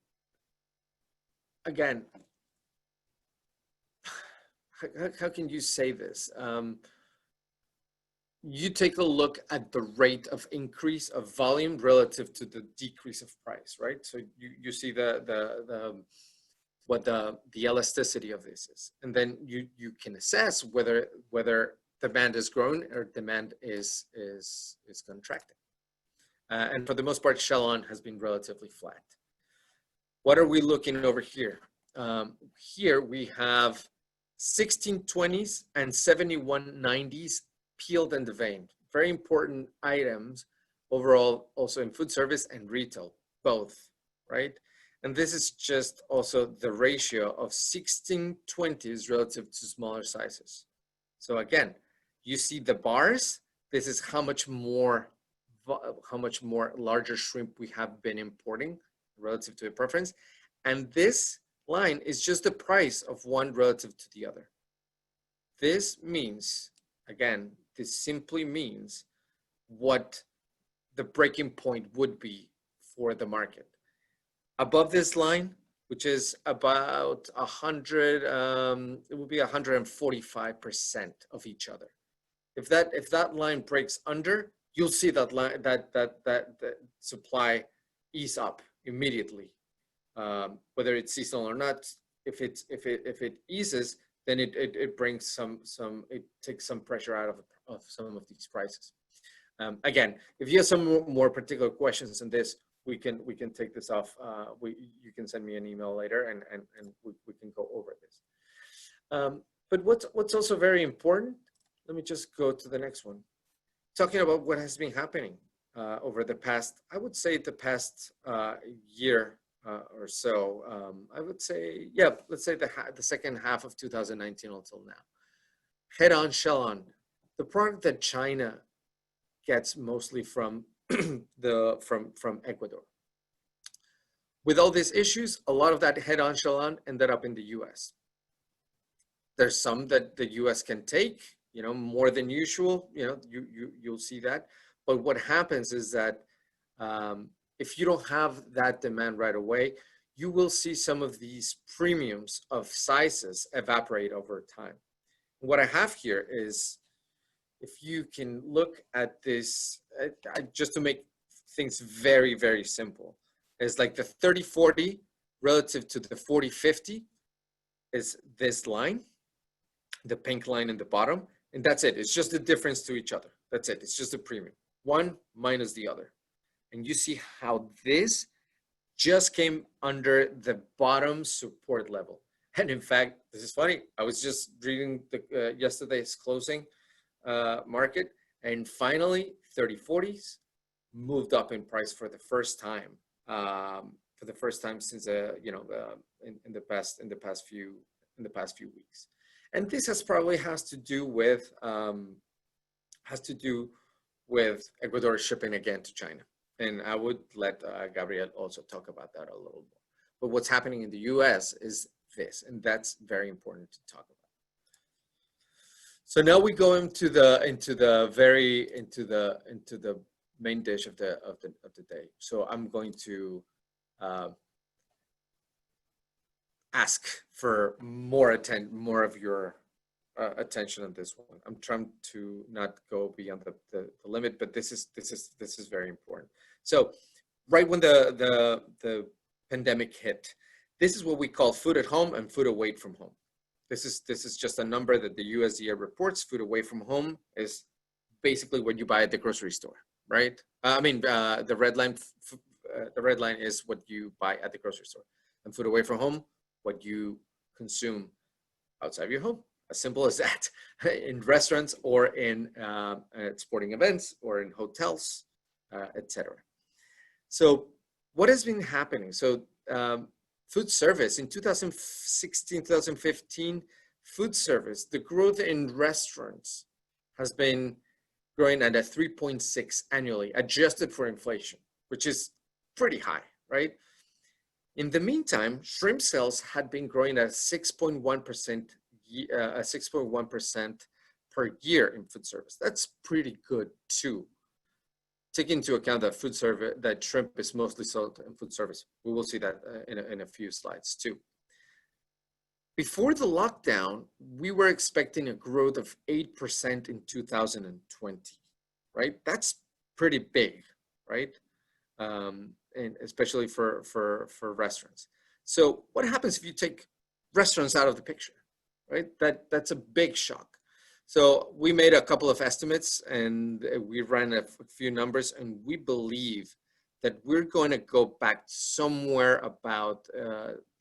again, how can you say this? You take a look at the rate of increase of volume relative to the decrease of price, right? So you see what the elasticity of this is, and then you can assess whether demand is growing or demand is contracting. And for the most part, Shell has been relatively flat. What are we looking over here? Here we have 1620s and 7190s peeled and deveined. Very important items overall, also in food service and retail, both, right? And this is just also the ratio of 1620s relative to smaller sizes. So again, you see the bars. This is how much more larger shrimp we have been importing relative to a preference. And this line is just the price of one relative to the other. This means, again, this simply means what the breaking point would be for the market. Above this line, which is about 100, it would be 145% of each other. If that line breaks under, you'll see that line, that supply ease up immediately, whether it's seasonal or not. If it eases, then it brings it takes some pressure out of some of these prices. Again, if you have some more particular questions on this, we can take this off. You can send me an email later, and we can go over this. But what's also very important, let me just go to the next one. Talking about what has been happening over the past, I would say the past year or so. I would say, yeah, let's say the second half of 2019 until now. Head-on, shell-on, the product that China gets mostly from from Ecuador. With all these issues, a lot of that head-on, shell-on ended up in the U.S. There's some that the U.S. can take, more than usual. You'll see that. But what happens is that if you don't have that demand right away, you will see some of these premiums of sizes evaporate over time. What I have here is, if you can look at this, just to make things very, very simple, is like the 30-40 relative to the 40-50 is this line, the pink line in the bottom, and that's it. It's just the difference to each other. That's it. It's just a premium. One minus the other. And you see how this just came under the bottom support level. And in fact, this is funny. I was just reading yesterday's closing market, and finally 30-40s moved up in price for the first time since in the past few weeks. And this has to do with Ecuador shipping again to China, And I would let Gabriel also talk about that a little more. But what's happening in the US is this, and that's very important to talk about. So now we go into the main dish of the day. So I'm going to ask for more of your attention on this one. I'm trying to not go beyond the limit, but this is very important. So right when the pandemic hit, this is what we call food at home and food away from home. This is just a number that the USDA reports. Food away from home is basically what you buy at the grocery store, right? The red line is what you buy at the grocery store, and food away from home, what you consume outside of your home. As simple as that, in restaurants or in sporting events or in hotels, etc. So what has been happening? So food service in 2016, 2015, food service, the growth in restaurants has been growing at a 3.6 annually, adjusted for inflation, which is pretty high, right? In the meantime, shrimp sales had been growing at 6.1% per year in food service. That's pretty good too. Take into account that food service, that shrimp is mostly sold in food service. We will see that in a few slides too. Before the lockdown, we were expecting a growth of 8% in 2020, right? That's pretty big, right? And especially for restaurants. So what happens if you take restaurants out of the picture, right? That's a big shock. So we made a couple of estimates and we ran a few numbers, and we believe that we're going to go back somewhere about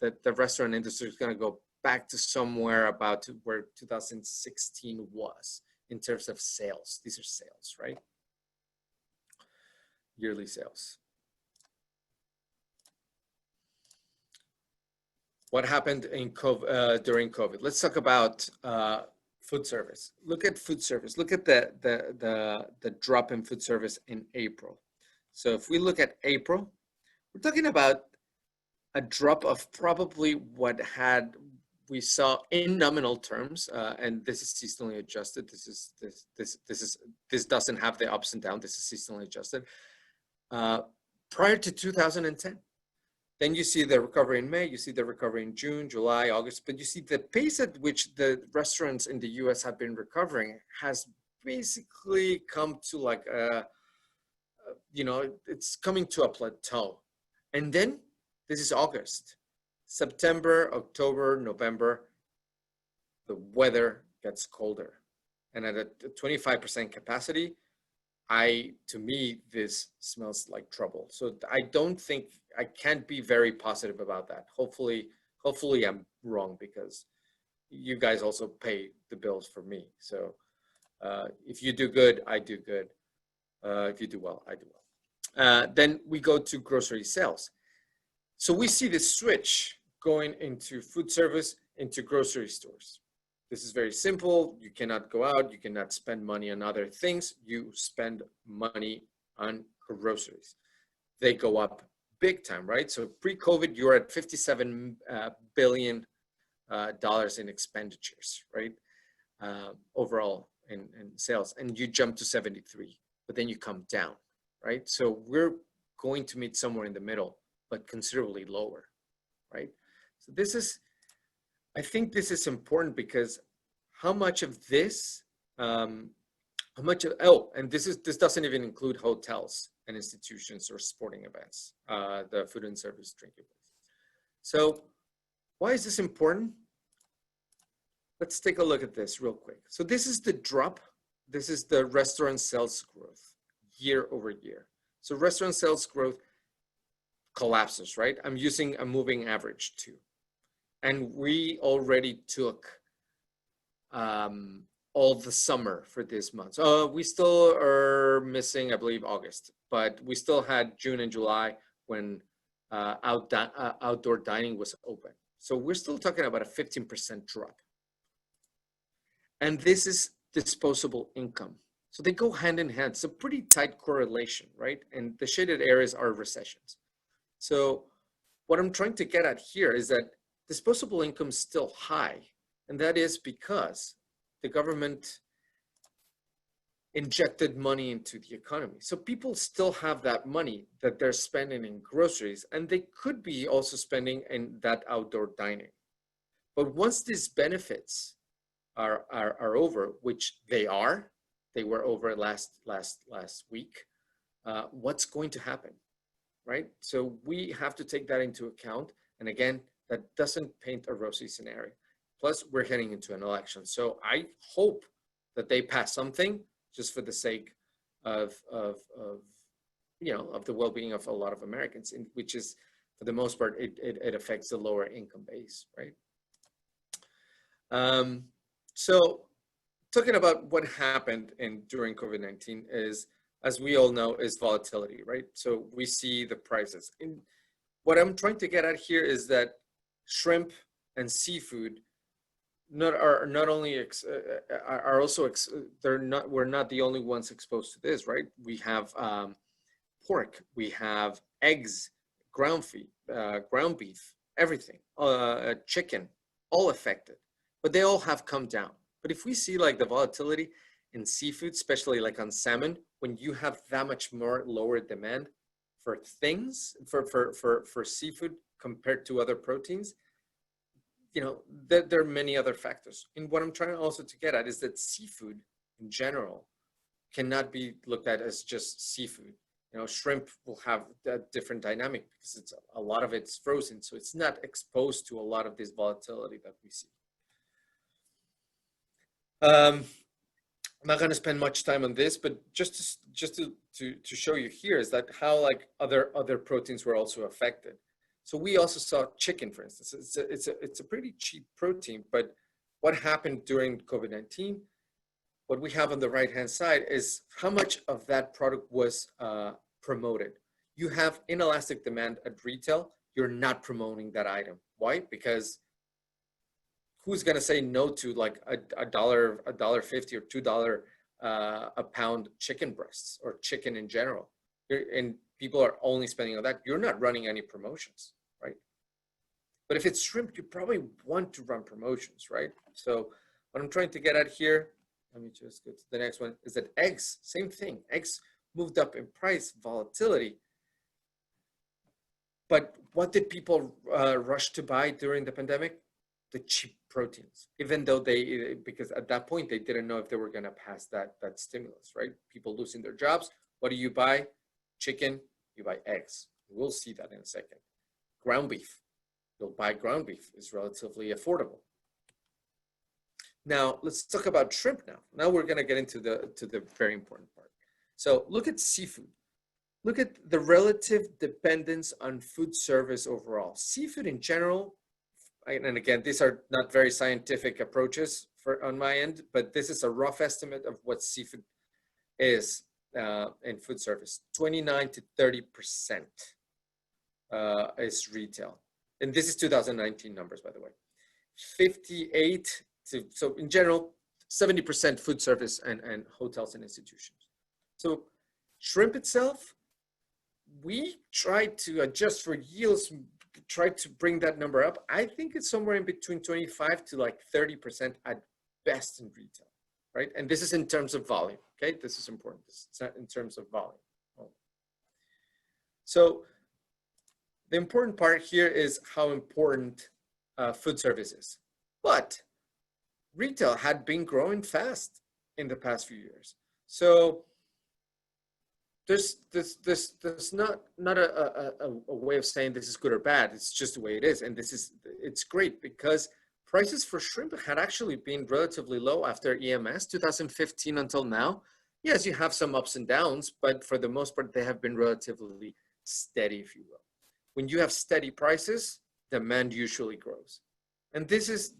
that the restaurant industry is going to go back to somewhere about where 2016 was in terms of sales. These are sales, right? Yearly sales. What happened in COVID, during COVID? Let's talk about food service. Look at food service. Look at the drop in food service in April. So if we look at April, we're talking about a drop of probably what we saw in nominal terms, and this is seasonally adjusted. This doesn't have the ups and downs. This is seasonally adjusted. Prior to 2010. Then you see the recovery in May, you see the recovery in June, July, August, but you see the pace at which the restaurants in the US have been recovering has basically come to like it's coming to a plateau. And then this is August, September, October, November, the weather gets colder. And at a 25% capacity, to me, this smells like trouble. So I can't be very positive about that. Hopefully I'm wrong, because you guys also pay the bills for me. So if you do good, I do good. If you do well, I do well. Then we go to grocery sales. So we see this switch going into food service, into grocery stores. This is very simple. You cannot go out. You cannot spend money on other things. You spend money on groceries. They go up big time, right? So pre-COVID, you're at $57 billion in expenditures, right? Overall in sales, and you jump to 73, but then you come down, right? So we're going to meet somewhere in the middle, but considerably lower, right? So I think this is important, because how much of this, and this doesn't even include hotels and institutions or sporting events, the food and service drinking place. So why is this important? Let's take a look at this real quick. So this is the drop. This is the restaurant sales growth year over year. So restaurant sales growth collapses, right? I'm using a moving average too. And we already took all the summer for this month. So we still are missing, I believe, August, but we still had June and July when outdoor dining was open. So we're still talking about a 15% drop. And this is disposable income. So they go hand in hand. It's a pretty tight correlation, right? And the shaded areas are recessions. So what I'm trying to get at here is that disposable income is still high. And that is because the government injected money into the economy. So people still have that money that they're spending in groceries, and they could be also spending in that outdoor dining. But once these benefits are over, which they were over last week, what's going to happen, right? So we have to take that into account. And again, that doesn't paint a rosy scenario. Plus, we're heading into an election. So I hope that they pass something just for the sake of the well-being of a lot of Americans, which is, for the most part, it affects the lower income base, right? So talking about what happened during COVID-19 is, as we all know, is volatility, right? So we see the prices. And what I'm trying to get at here is that shrimp and seafood we're not the only ones exposed to this, right? We have pork, we have eggs, ground beef, everything, chicken, all affected, but they all have come down. But if we see like the volatility in seafood, especially like on salmon, when you have that much more lower demand for things, for seafood compared to other proteins, there are many other factors. And what I'm trying also to get at is that seafood in general cannot be looked at as just seafood. Shrimp will have a different dynamic because a lot of it's frozen, so it's not exposed to a lot of this volatility that we see. I'm not going to spend much time on this, but just to show you here is that how like other proteins were also affected. So we also saw chicken, for instance. It's a pretty cheap protein, but what happened during COVID-19? What we have on the right-hand side is how much of that product was promoted. You have inelastic demand at retail. You're not promoting that item. Why? Because who's going to say no to like $1.50 or $2 a pound chicken breasts or chicken in general? And people are only spending on that. You're not running any promotions, right? But if it's shrimp, you probably want to run promotions, right? So what I'm trying to get at here, let me just go to the next one, is that eggs, same thing. Eggs moved up in price, volatility. But what did people rush to buy during the pandemic? The cheap proteins, even though because at that point, they didn't know if they were going to pass that stimulus, right? People losing their jobs. What do you buy? Chicken, you buy eggs. We'll see that in a second. Ground beef, you'll buy ground beef. It's relatively affordable. Now, let's talk about shrimp now. Now we're going to get into the very important part. So look at seafood. Look at the relative dependence on food service overall. Seafood in general, and again, these are not very scientific approaches on my end, but this is a rough estimate of what seafood is in food service. 29 to 30% is retail. And this is 2019 numbers, by the way. 58 to, so in general, 70% food service and hotels and institutions. So shrimp itself, we tried to adjust for yields, tried to bring that number up. I think it's somewhere in between 25 to like 30% at best in retail, right? And this is in terms of volume, okay? This is important. This is in terms of volume. So the important part here is how important food service is. But retail had been growing fast in the past few years. So there's not a way of saying this is good or bad. It's just the way it is. And it's great because prices for shrimp had actually been relatively low after EMS 2015 until now. Yes, you have some ups and downs, but for the most part, they have been relatively steady, if you will. When you have steady prices, demand usually grows. And this is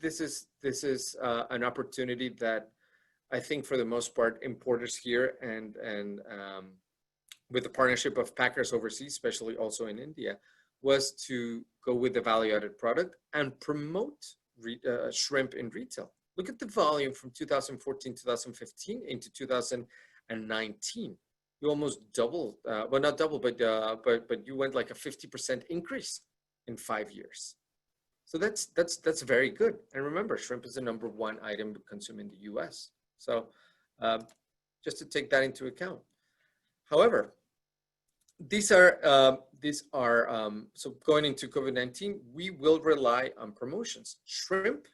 an opportunity that I think for the most part, importers here and with the partnership of packers overseas, especially also in India, was to go with the value-added product and promote shrimp in retail. Look at the volume from 2014, 2015 into 2000 2019, you almost doubled, well, not double, but you went like a 50% increase in 5 years. So that's very good. And remember, shrimp is the #1 item consumed in the US. So just to take that into account. However, these are so going into COVID-19, we will rely on promotions. Shrimp,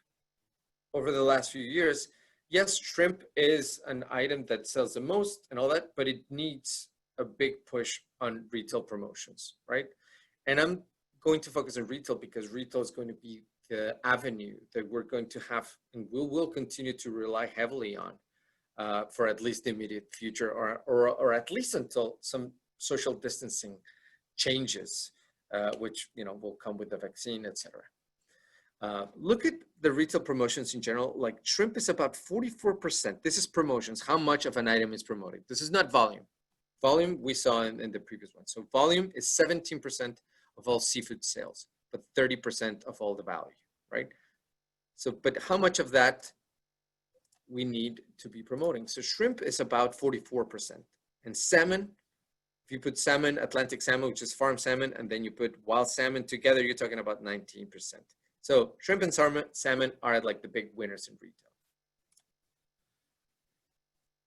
over the last few years, yes, shrimp is an item that sells the most and all that, but it needs a big push on retail promotions, right? And I'm going to focus on retail because retail is going to be the avenue that we're going to have and we will continue to rely heavily on for at least the immediate future, or at least until some social distancing changes, which will come with the vaccine, etc. Look at the retail promotions in general. Like shrimp is about 44%. This is promotions, how much of an item is promoted. This is not volume. Volume we saw in the previous one. So volume is 17% of all seafood sales, but 30% of all the value, right? So, but how much of that we need to be promoting? So shrimp is about 44%. And salmon, if you put salmon, Atlantic salmon, which is farm salmon, and then you put wild salmon together, you're talking about 19%. So shrimp and salmon are like the big winners in retail.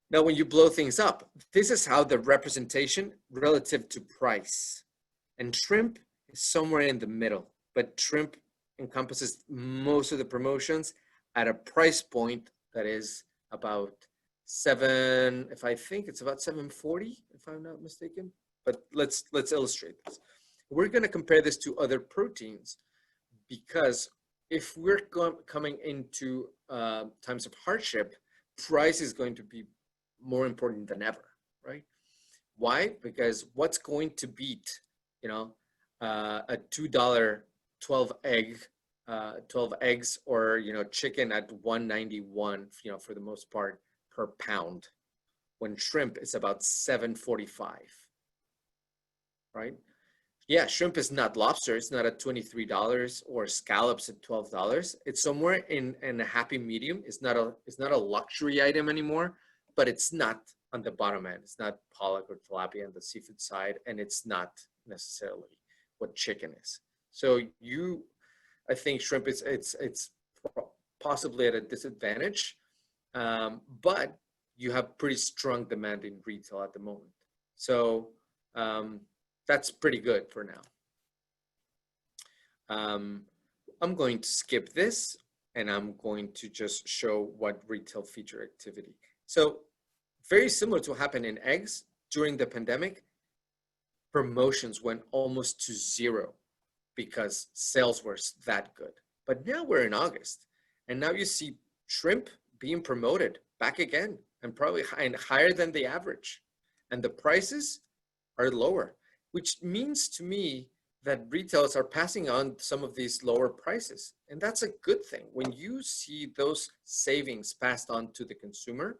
Now, when you blow things up, this is how the representation relative to price. And shrimp is somewhere in the middle, but shrimp encompasses most of the promotions at a price point that is about I think it's about $7.40, if I'm not mistaken. But let's illustrate this. We're going to compare this to other proteins, because if we're coming into times of hardship, price is going to be more important than ever, right? Why? Because what's going to beat, a $2 12 eggs or chicken at $1.91, for the most part per pound, when shrimp is about $7.45, right? Yeah, shrimp is not lobster. It's not at $23 or scallops at $12. It's somewhere in a happy medium. It's not a luxury item anymore, but it's not on the bottom end. It's not pollock or tilapia on the seafood side, and it's not necessarily what chicken is. So I think shrimp it's possibly at a disadvantage, but you have pretty strong demand in retail at the moment. So that's pretty good for now. I'm going to skip this and I'm going to just show what retail feature activity. So very similar to what happened in eggs during the pandemic, promotions went almost to zero because sales were that good. But now we're in August and now you see shrimp being promoted back again and probably higher than the average. And the prices are lower, which means to me that retailers are passing on some of these lower prices. And that's a good thing. When you see those savings passed on to the consumer,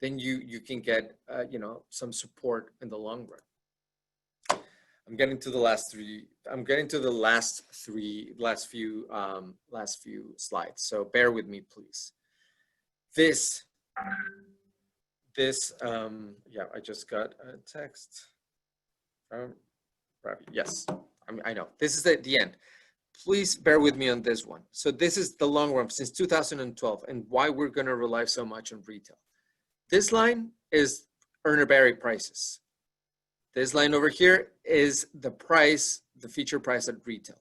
then you can get some support in the long run. I'm getting to the last few slides. So bear with me, please. I just got a text from Ravi. Yes, I know. This is the end. Please bear with me on this one. So this is the long run since 2012 and why we're going to rely so much on retail. This line is Urner Barry prices. This line over here is the price, the feature price at retail.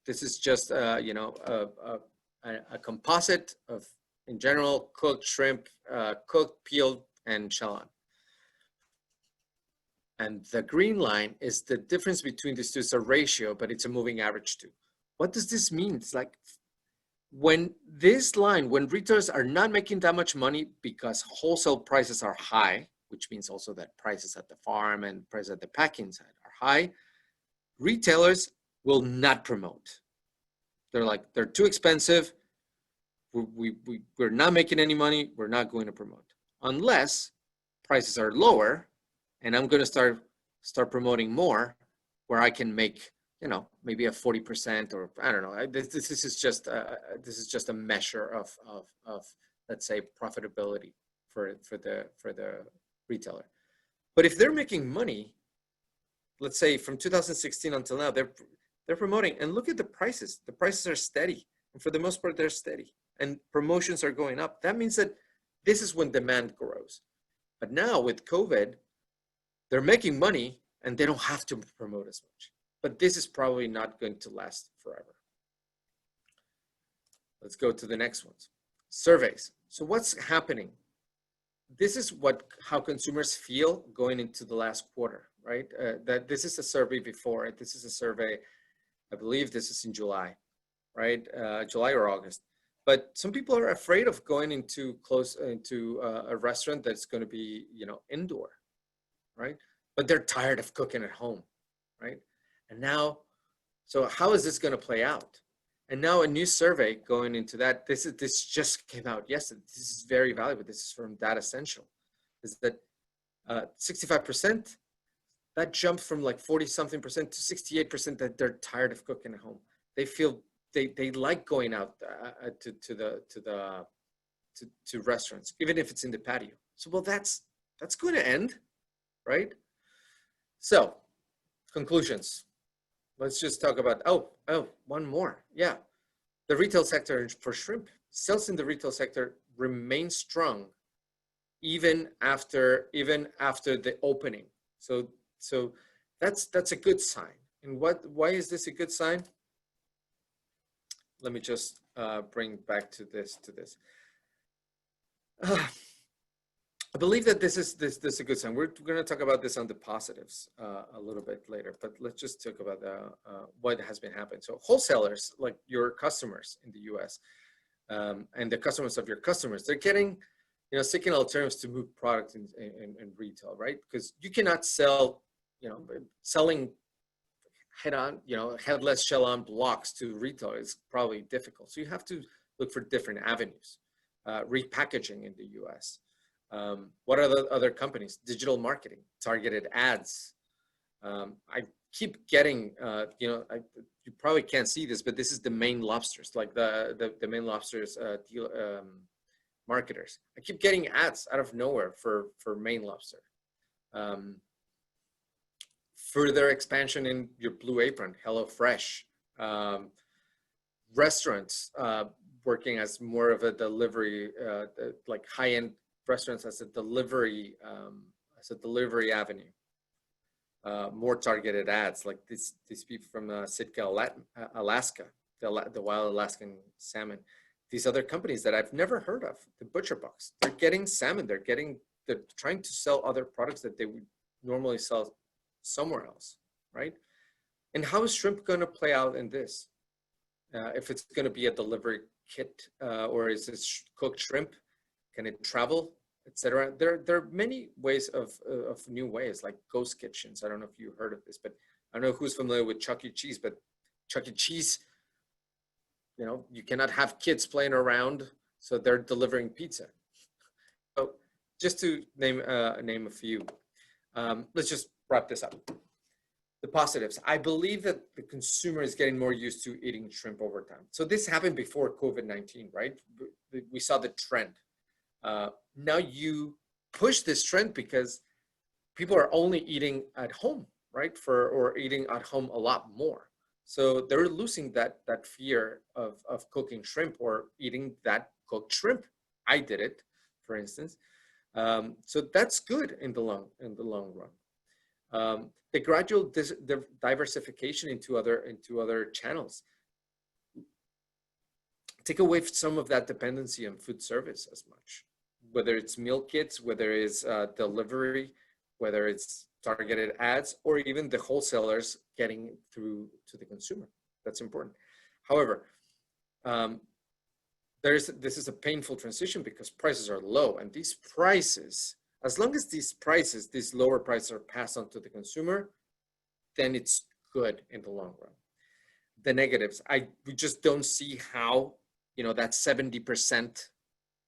This is just a composite of, in general, cooked shrimp, cooked, peeled, and shallon. And the green line is the difference between these two. It's a ratio, but it's a moving average too. What does this mean? It's like when retailers are not making that much money because wholesale prices are high, which means also that prices at the farm and prices at the packing side are high, retailers will not promote. They're too expensive. We're not making any money. We're not going to promote unless prices are lower, and I'm going to start promoting more, where I can make maybe a 40%, or I don't know. This is just a measure of let's say profitability for the retailer. But if they're making money, let's say from 2016 until now, they're promoting, and look at the prices. The prices are steady, and for the most part, they're steady, and promotions are going up. That means that this is when demand grows. But now with COVID, they're making money, and they don't have to promote as much. But this is probably not going to last forever. Let's go to the next ones. Surveys. So what's happening? This is how consumers feel going into the last quarter, right? That this is a survey before it. This is a survey, I believe this is in July, right? July or August. But some people are afraid of going into a restaurant that's going to be, indoor, right? But they're tired of cooking at home, right? And now, so how is this going to play out? And now a new survey going into that, this just came out yesterday. This is very valuable. This is from Data Essential. Is that 65%, that jumped from like 40-something percent to 68% that they're tired of cooking at home. They feel they like going out to restaurants, even if it's in the patio. So, well, that's going to end, right? So, conclusions. Let's just talk about, one more. Yeah. The retail sector for shrimp, sales in the retail sector remain strong even after the opening. So that's a good sign. And why is this a good sign? Let me just bring back to this. I believe that this is a good sign. We're going to talk about this on the positives a little bit later, but let's just talk about what has been happening. So wholesalers, like your customers in the U.S. And the customers of your customers, they're getting, seeking alternatives to move product in retail, right? Because you cannot sell, selling head-on, headless shell-on blocks to retail is probably difficult. So you have to look for different avenues. Repackaging in the U.S. What are the other companies? Digital marketing, targeted ads. I keep getting, you probably can't see this, but this is the Maine Lobsters, like the Maine Lobsters marketers. I keep getting ads out of nowhere for Maine Lobster. Further expansion in your Blue Apron, HelloFresh, restaurants working as more of a delivery, like high-end restaurants as a delivery avenue. More targeted ads like these people from Sitka, Alaska, the wild Alaskan salmon. These other companies that I've never heard of, the Butcher Box, they're getting salmon. They're trying to sell other products that they would normally sell somewhere else, right? And how is shrimp going to play out in this? If it's going to be a delivery kit or is it cooked shrimp? Can it travel, etc.? There are many ways of new ways, like ghost kitchens. I don't know if you heard of this, but I don't know who's familiar with Chuck E. Cheese, but Chuck E. Cheese, you cannot have kids playing around, so they're delivering pizza. So just to name a few, let's just wrap this up. The positives. I believe that the consumer is getting more used to eating shrimp over time. So this happened before COVID-19, right? We saw the trend. Now you push this trend because people are only eating at home, right? Or eating at home a lot more. So they're losing that fear of cooking shrimp or eating that cooked shrimp. I did it, for instance. So that's good in the long run. The gradual diversification into other channels. Take away some of that dependency on food service as much, whether it's meal kits, whether it's delivery, whether it's targeted ads, or even the wholesalers getting through to the consumer. That's important. However, this is a painful transition because prices are low, and these prices, as long as these lower prices are passed on to the consumer, then it's good in the long run. The negatives, we just don't see how, that 70%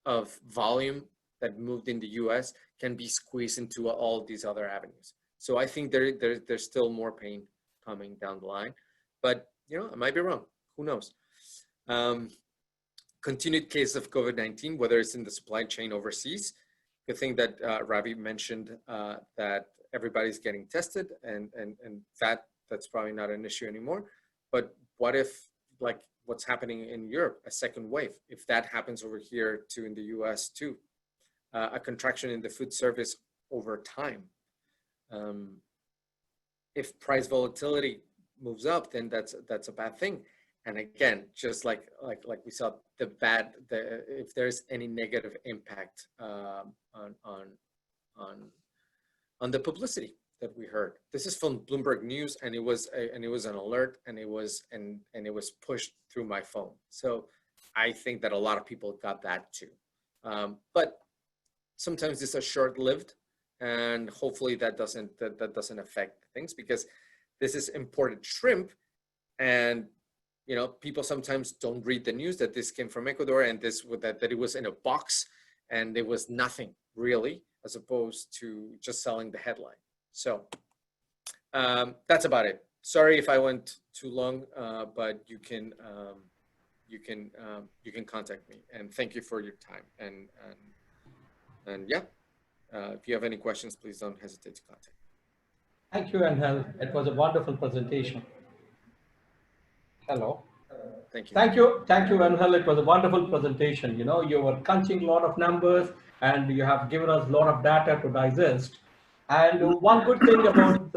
of volume that moved in the US can be squeezed into all these other avenues. So I think there's still more pain coming down the line, but I might be wrong. Who knows? Continued case of COVID-19, whether it's in the supply chain overseas, Good thing that Ravi mentioned that everybody's getting tested, and that's probably not an issue anymore. But what if, like what's happening in Europe, a second wave? If that happens over here too, in the US too, a contraction in the food service over time. If price volatility moves up, then that's a bad thing. And again, just like we saw, if there's any negative impact on the publicity that we heard. This is from Bloomberg News, and it was an alert, and it was pushed through my phone. So I think that a lot of people got that too. But sometimes it's a short-lived, and hopefully that doesn't affect things, because this is imported shrimp, and people sometimes don't read the news that this came from Ecuador, and that it was in a box and there was nothing really, as opposed to just selling the headline. So that's about it. Sorry if I went too long, but you can contact me, and thank you for your time. And yeah, if you have any questions, please don't hesitate to contact me. Thank you, Angel. It was a wonderful presentation. Hello. Thank you. Thank you, Angel. It was a wonderful presentation. You were crunching a lot of numbers, and you have given us a lot of data to digest. And one good thing about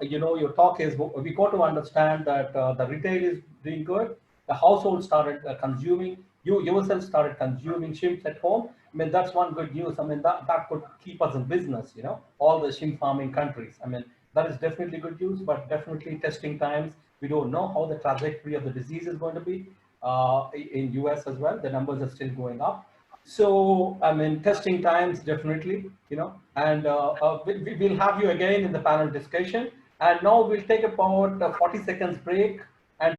your talk is we got to understand that the retail is doing good. The household started consuming. You yourself started consuming shrimps at home. I mean, that's one good news. I mean, that could keep us in business. All the shrimp farming countries. I mean, that is definitely good news. But definitely testing times. We don't know how the trajectory of the disease is going to be in US as well. The numbers are still going up. So, I mean, testing times, definitely, and we'll have you again in the panel discussion. And now we'll take about a 40 seconds break. And